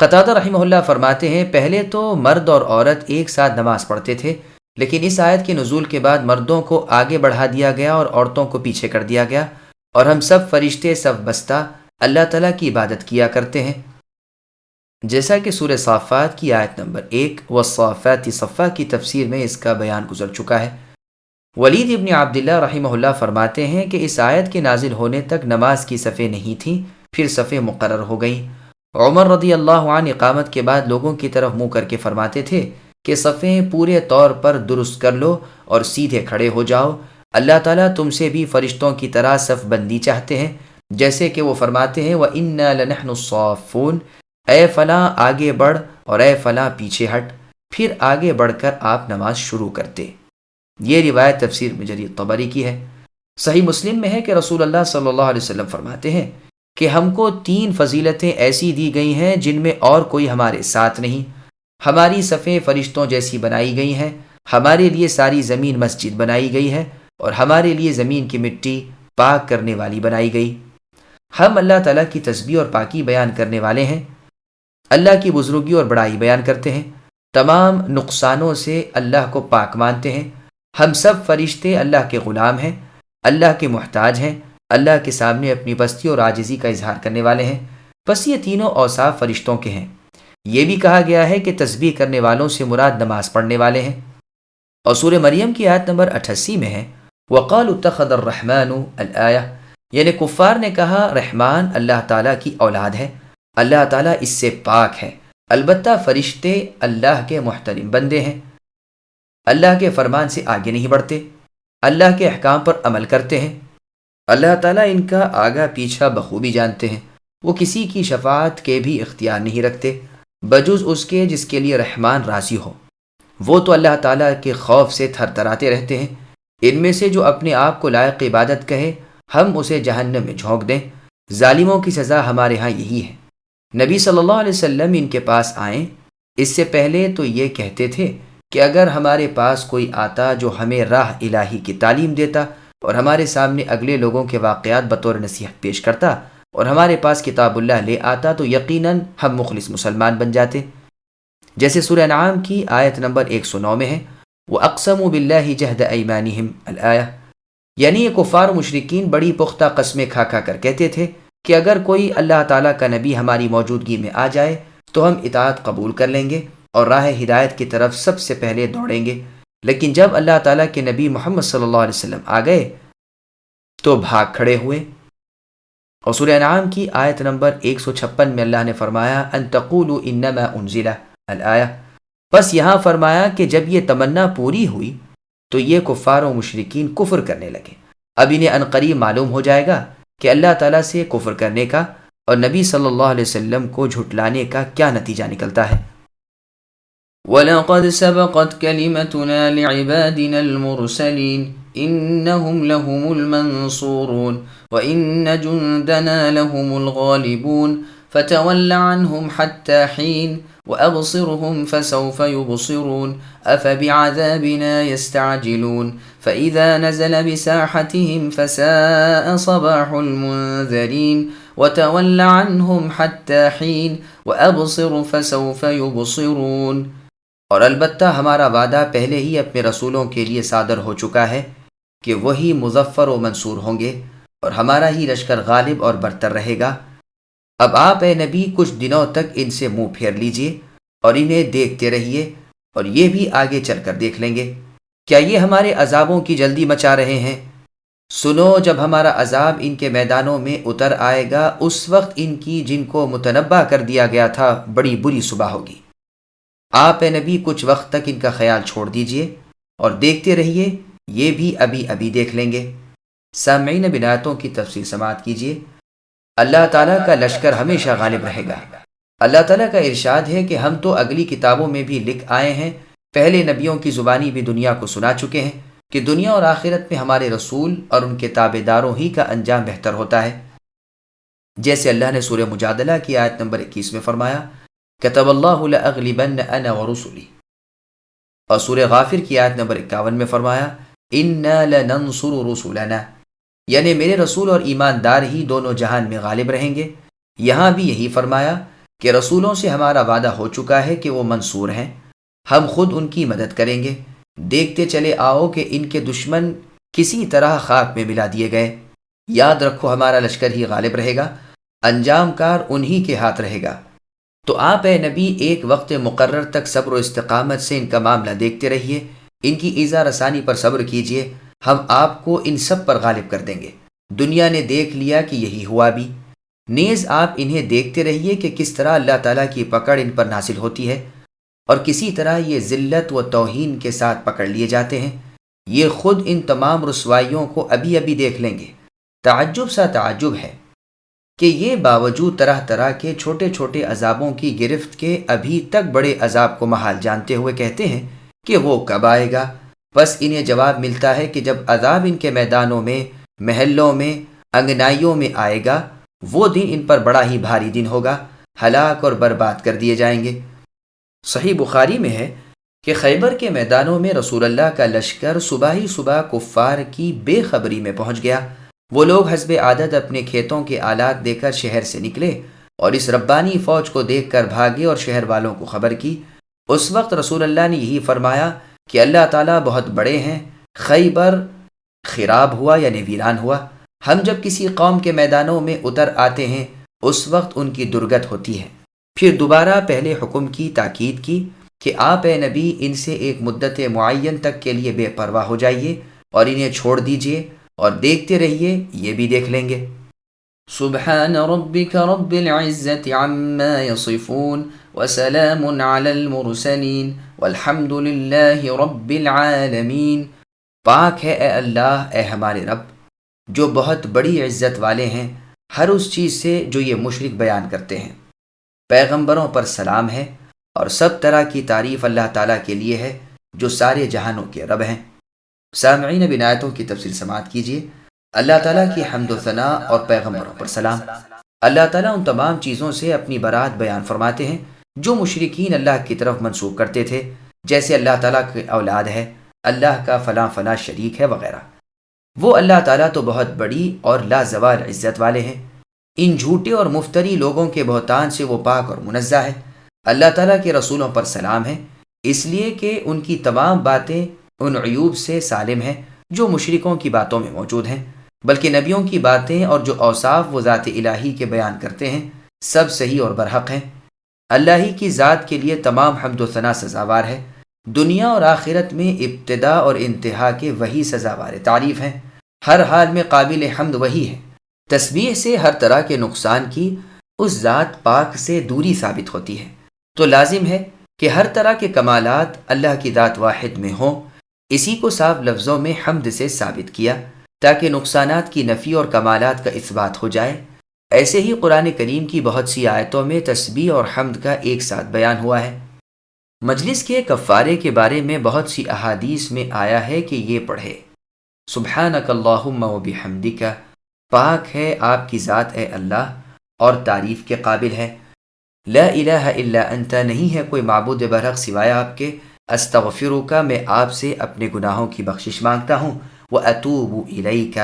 قتادہ رحمہ اللہ فرماتے ہیں پہلے تو مرد اور عورت ایک ساتھ نماز پڑھتے تھے، لیکن اس آیت کے نزول کے بعد مردوں کو آگے بڑھا دیا گیا اور عورتوں کو پیچھے کر دیا گیا، اور ہم سب فرشتے صف بستہ اللہ تعالیٰ کی عبادت کیا کرتے ہیں، جیسا کہ سورہ صافات کی آیت نمبر 1 والصافات صفا کی تفسیر میں اس کا بیان گزر چکا ہے۔ ولید ابن عبداللہ رحمہ اللہ فرماتے ہیں کہ اس آیت کے نازل ہونے تک نماز کی صفیں نہیں تھیں، پھر صفیں مقرر ہو گئیں۔ عمر رضی اللہ عنہ اقامت کے بعد لوگوں کی طرف منہ کر کے فرماتے تھے کہ صفیں پورے طور پر درست کر لو اور سیدھے کھڑے ہو جاؤ، اللہ تعالیٰ تم سے بھی فرشتوں کی طرح صف بندی چاہتے ہیں، جیسے کہ وہ فرماتے ہیں وَإِنَّا لَنَحْنُ الصَّافُّونَ، اے فلاں آگے بڑھ اور اے فلاں پیچھے ہٹ، پھر آگے بڑھ کر آپ نماز شروع کرتے۔ یہ روایت تفسیر ابن جریر طبری کی ہے۔ صحیح مسلم میں ہے کہ رسول اللہ صلی اللہ علیہ وسلم فرماتے ہیں کہ ہم کو 3 فضیلتیں ایسی دی گئی ہیں جن میں اور کوئی ہمارے ساتھ نہیں۔ ہماری صفیں فرشتوں جیسی بنائی گئی ہیں، ہمارے لیے ساری زمین مسجد بنائی گئی ہے اور ہمارے لیے زمین کی مٹی پاک کرنے والی بنائی گئی۔ ہم اللہ تعالیٰ کی تسبیح اور پاکی بیان کرنے والے ہیں، اللہ کی بزرگی اور بڑائی بیان کرتے ہیں، تمام نقصانوں سے اللہ کو پاک مانتے ہیں۔ ہم سب فرشتے اللہ کے غلام ہیں، اللہ کے محتاج ہیں، اللہ کے سامنے اپنی پستی اور عاجزی کا اظہار کرنے والے ہیں۔ بس یہ تینوں اوصاف فرشتوں کے ہیں۔ یہ بھی کہا گیا ہے کہ تسبیح کرنے والوں سے مراد نماز پڑھنے والے ہیں، اور سورہ مریم کی آیت نمبر 88 میں ہے وَقَالُوا اتَّخَذَ الرَّحْمَنُ الْآیَةَ، یعنی کفار نے کہا رحمان اللہ تعالیٰ کی اولاد ہے، اللہ تعالیٰ اس سے پاک ہے، البتہ فرشتے اللہ کے محترم بندے ہیں، اللہ کے فرمان سے آگے نہیں بڑھتے، اللہ کے احکام پر عمل کرتے ہیں، اللہ تعالیٰ ان کا آگا پیچھا بخوبی جانتے ہیں، وہ کسی کی شفاعت کے بھی اختیار نہیں رکھتے بجز اس کے جس کے لیے رحمان راضی ہو، وہ تو اللہ تعالیٰ کے خوف سے تھر تھراتے رہتے ہیں۔ ان میں سے جو اپنے آپ کو لائق عبادت کہے ہم اسے جہنم میں جھونک دیں۔ ظالموں کی سزا ہمارے ہاں یہی ہے۔ نبی صلی اللہ علیہ وسلم ان کے پاس آئیں، اس سے پہلے تو یہ کہتے تھے کہ اگر ہمارے پاس کوئی آتا جو ہمیں راہ الہی کی تعلیم دیتا اور ہمارے سامنے اگلے لوگوں کے واقعات بطور نصیحت پیش کرتا اور ہمارے پاس کتاب اللہ لے آتا تو یقیناً ہم مخلص مسلمان بن جاتے، جیسے سورہ انعام کی آیت نمبر 109 میں ہے، وَأَقْسَمُوا بِاللَّهِ جَهْدَ أَيْمَانِهِمْ الآیہ، یعنی یہ کفار و مشرکین بڑی پختہ قسمیں کھا کھا کر کہتے تھے کہ اگر کوئی اللہ تعالیٰ کا نبی ہماری موجودگی میں آ جائے تو ہم اطاعت قبول کر لیں گے اور راہ ہدایت کی طرف سب سے پہلے دوڑیں گے، لیکن جب اللہ تعالیٰ کے نبی محمد صلی اللہ علیہ وسلم آ گئے تو بھاگ کھڑے ہوئے۔ اور سورہ انعام کی آیت نمبر 156 میں اللہ نے فرمایا ان تقولوا انما انزل الآیہ، بس یہاں فرمایا کہ جب یہ تمنا پوری ہوئی تو یہ کفار و مشرکین کفر کرنے لگے۔ اب انہیں عنقریب معلوم ہو جائے گا کہ اللہ تعالیٰ سے کفر کرنے کا اور نبی صلی اللہ علیہ وسلم کو جھٹلانے کا کیا نتیجہ نکلتا ہے۔ وَلَقَدْ سَبَقَتْ كَلِمَتُنَا لِعِبَادِنَا الْمُرْسَلِينَ إِنَّهُمْ لَهُمُ الْمَنْصُورُونَ وَإِنَّ جُنْدَنَا لَهُمُ الْغَالِبُونَ فَتَوَلَّ عَنْهُمْ حَتَّى حِينٍ وَأَبْصِرْهُمْ فَسَوْفَ يُبْصِرُونَ أَفَبِعَذَابِنَا يَسْتَعْجِلُونَ فَإِذَا نَزَلَ بِسَاحَتِهِمْ فَسَاءَ صَبَاحُ الْمُنذَرِينَ وَتَوَلَّ عَنْهُمْ حَتَّى حِينٍ وَأَبْصِرْ فَسَوْفَ يُبْصِرُونَ، اور البتہ ہمارا وعدہ پہلے ہی اپنے رسولوں کے لیے صادر ہو چکا ہے کہ وہی مظفر و منصور ہوں گے اور ہمارا ہی لشکر غالب اور برتر رہے گا۔ اب آپ اے نبی کچھ دنوں تک ان سے منہ پھیر لیجئے اور انہیں دیکھتے رہیے، اور یہ بھی آگے چل کر دیکھ لیں گے۔ کیا یہ ہمارے عذابوں کی جلدی مچا رہے ہیں؟ سنو، جب ہمارا عذاب ان کے میدانوں میں اتر آئے گا اس وقت ان کی جن کو متنبہ کر دیا گیا تھا بڑی بری صبح ہوگی۔ آپ اے نبی کچھ وقت تک ان کا خیال چھوڑ دیجئے اور دیکھتے رہیے، یہ بھی ابھی ابھی دیکھ لیں گے۔ سامعین، بنایتوں کی تفصیل سماعت کیجئے۔ اللہ تعالیٰ کا لشکر ہمیشہ غالب رہے گا۔ اللہ تعالیٰ کا ارشاد ہے کہ ہم تو اگلی کتابوں میں بھی لکھ آئے ہیں، پہلے نبیوں کی زبانی بھی دنیا کو سنا چکے ہیں کہ دنیا اور آخرت میں ہمارے رسول اور ان کے تابع داروں ہی کا انجام بہتر ہوتا ہے، جیسے اللہ نے سورہ مجادلہ کی آیت نمبر 21 میں فرمایا کتب اللہ لأغلبن انا ورسلی، اور سورہ غافر کی آیت نمبر 51 میں فرمایا انا لننصر رسولنا، یعنی میرے رسول اور ایماندار ہی دونوں جہان میں غالب رہیں گے۔ یہاں بھی یہی فرمایا کہ رسولوں سے ہمارا وعدہ ہو چکا ہے کہ وہ منصور ہیں، ہم خود ان کی مدد کریں گے۔ دیکھتے چلے آؤ کہ ان کے دشمن کسی طرح خاک میں ملا دیے گئے۔ یاد رکھو ہمارا لشکر ہی غالب رہے گا، انجام کار انہی کے ہاتھ رہے گا۔ تو آپ اے نبی ایک وقت مقرر تک صبر و استقامت سے ان کا معاملہ دیکھتے رہیے، ان کی ایذا رسانی پر صبر کیجیے، ہم آپ کو ان سب پر غالب کر دیں گے۔ دنیا نے دیکھ لیا کہ یہی ہوا بھی، نیز آپ انہیں دیکھتے رہیے کہ کس طرح اللہ تعالیٰ کی پکڑ ان پر نازل ہوتی ہے اور کسی طرح یہ ذلت و توہین کے ساتھ پکڑ لیے جاتے ہیں۔ یہ خود ان تمام رسوائیوں کو ابھی ابھی دیکھ لیں گے۔ تعجب سا تعجب ہے کہ یہ باوجود طرح طرح کے چھوٹے چھوٹے عذابوں کی گرفت کے ابھی تک بڑے عذاب کو محال جانتے ہوئے کہتے ہیں کہ وہ کب آئے گا۔ بس انہیں جواب ملتا ہے کہ جب عذاب ان کے میدانوں میں، محلوں میں، انگنائیوں میں آئے گا، وہ دن ان پر بڑا ہی بھاری دن ہوگا، ہلاک اور برباد کر دیے جائیں گے۔ صحیح بخاری میں ہے کہ خیبر کے میدانوں میں رسول اللہ کا لشکر صبح ہی صبح کفار کی بے خبری میں پہنچ گیا۔ وہ لوگ حسب عادت اپنے کھیتوں کے آلات دے کر شہر سے نکلے اور اس ربانی فوج کو دیکھ کر بھاگے اور شہر والوں کو خبر کی۔ اس وقت رسول اللہ نے یہی فرمایا کہ اللہ تعالیٰ بہت بڑے ہیں، خیبر خراب ہوا یعنی ویران ہوا۔ ہم جب کسی قوم کے میدانوں میں اتر آتے ہیں اس وقت ان کی درگت ہوتی ہے۔ پھر دوبارہ پہلے حکم کی تاکید کی کہ آپ اے نبی ان سے ایک مدت معین تک کے لیے بے پرواہ ہو جائیے اور انہیں چھوڑ دیجیے اور دیکھتے رہیے، یہ بھی دیکھ لیں گے۔ سبحان ربك رب العزة عما يصفون وسلام على المرسلين والحمد لله رب العالمين۔ پاک ہے اے اللہ، اے ہمارے رب، جو بہت بڑی عزت والے ہیں ہر اس چیز سے جو یہ مشرک بیان کرتے ہیں۔ پیغمبروں پر سلام ہے اور سب طرح کی تعریف اللہ تعالیٰ کے لیے ہے جو سارے جہانوں کے رب ہیں۔ سامعین، اب ان آیتوں کی تفصیل سماعت کیجیے۔ اللہ تعالیٰ کی حمد و ثناء اور پیغمبروں پر سلام۔ اللہ تعالیٰ ان تمام چیزوں سے اپنی برات بیان فرماتے ہیں جو مشرکین اللہ کی طرف منسوب کرتے تھے، جیسے اللہ تعالیٰ کی اولاد ہے، اللہ کا فلاں فلاں شریک ہے وغیرہ۔ وہ اللہ تعالیٰ تو بہت بڑی اور لازوال عزت والے ہیں۔ ان جھوٹے اور مفتری لوگوں کے بہتان سے وہ پاک اور منزہ ہے۔ اللہ تعالیٰ کے رسولوں پر سلام ہے، اس لیے کہ ان کی تمام باتیں ان عیوب سے سالم ہیں جو مشرکوں کی باتوں میں موجود ہیں، بلکہ نبیوں کی باتیں اور جو اوصاف وہ ذات الہی کے بیان کرتے ہیں سب صحیح اور برحق ہیں۔ اللہ ہی کی ذات کے لیے تمام حمد و ثنا سزاوار ہے۔ دنیا اور آخرت میں ابتدا اور انتہا کے وہی سزاوار تعریف ہیں۔ ہر حال میں قابل حمد وہی ہے۔ تسبیح سے ہر طرح کے نقصان کی اس ذات پاک سے دوری ثابت ہوتی ہے، تو لازم ہے کہ ہر طرح کے کمالات اللہ کی ذات واحد میں ہوں۔ اسی کو صاف لفظوں میں حمد سے ثابت کیا تاکہ نقصانات کی نفی اور کمالات کا اثبات ہو جائے۔ ایسے ہی قرآن کریم کی بہت سی آیتوں میں تسبیح اور حمد کا ایک ساتھ بیان ہوا ہے۔ مجلس کے کفارے کے بارے میں بہت سی احادیث میں آیا ہے کہ یہ پڑھے: سبحانک اللہم و بحمدک، پاک ہے آپ کی ذات اے اللہ اور تعریف کے قابل ہے۔ لا الہ الا انت، نہیں ہے کوئی معبود برحق سوائے آپ کے۔ استغفرک، میں آپ سے اپنے گناہوں کی بخشش مانگتا ہوں۔ واتوب الیک،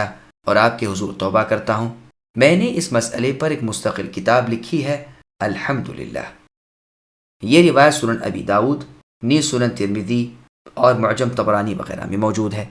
اور آپ کے حضور توبہ کرتا ہوں۔ میں نے اس مسئلے پر ایک مستقل کتاب لکھی ہے، الحمدللہ۔ یہ روایت سنن ابی داؤد، نیز سنن ترمذی اور معجم طبرانی وغیرہ میں موجود ہے۔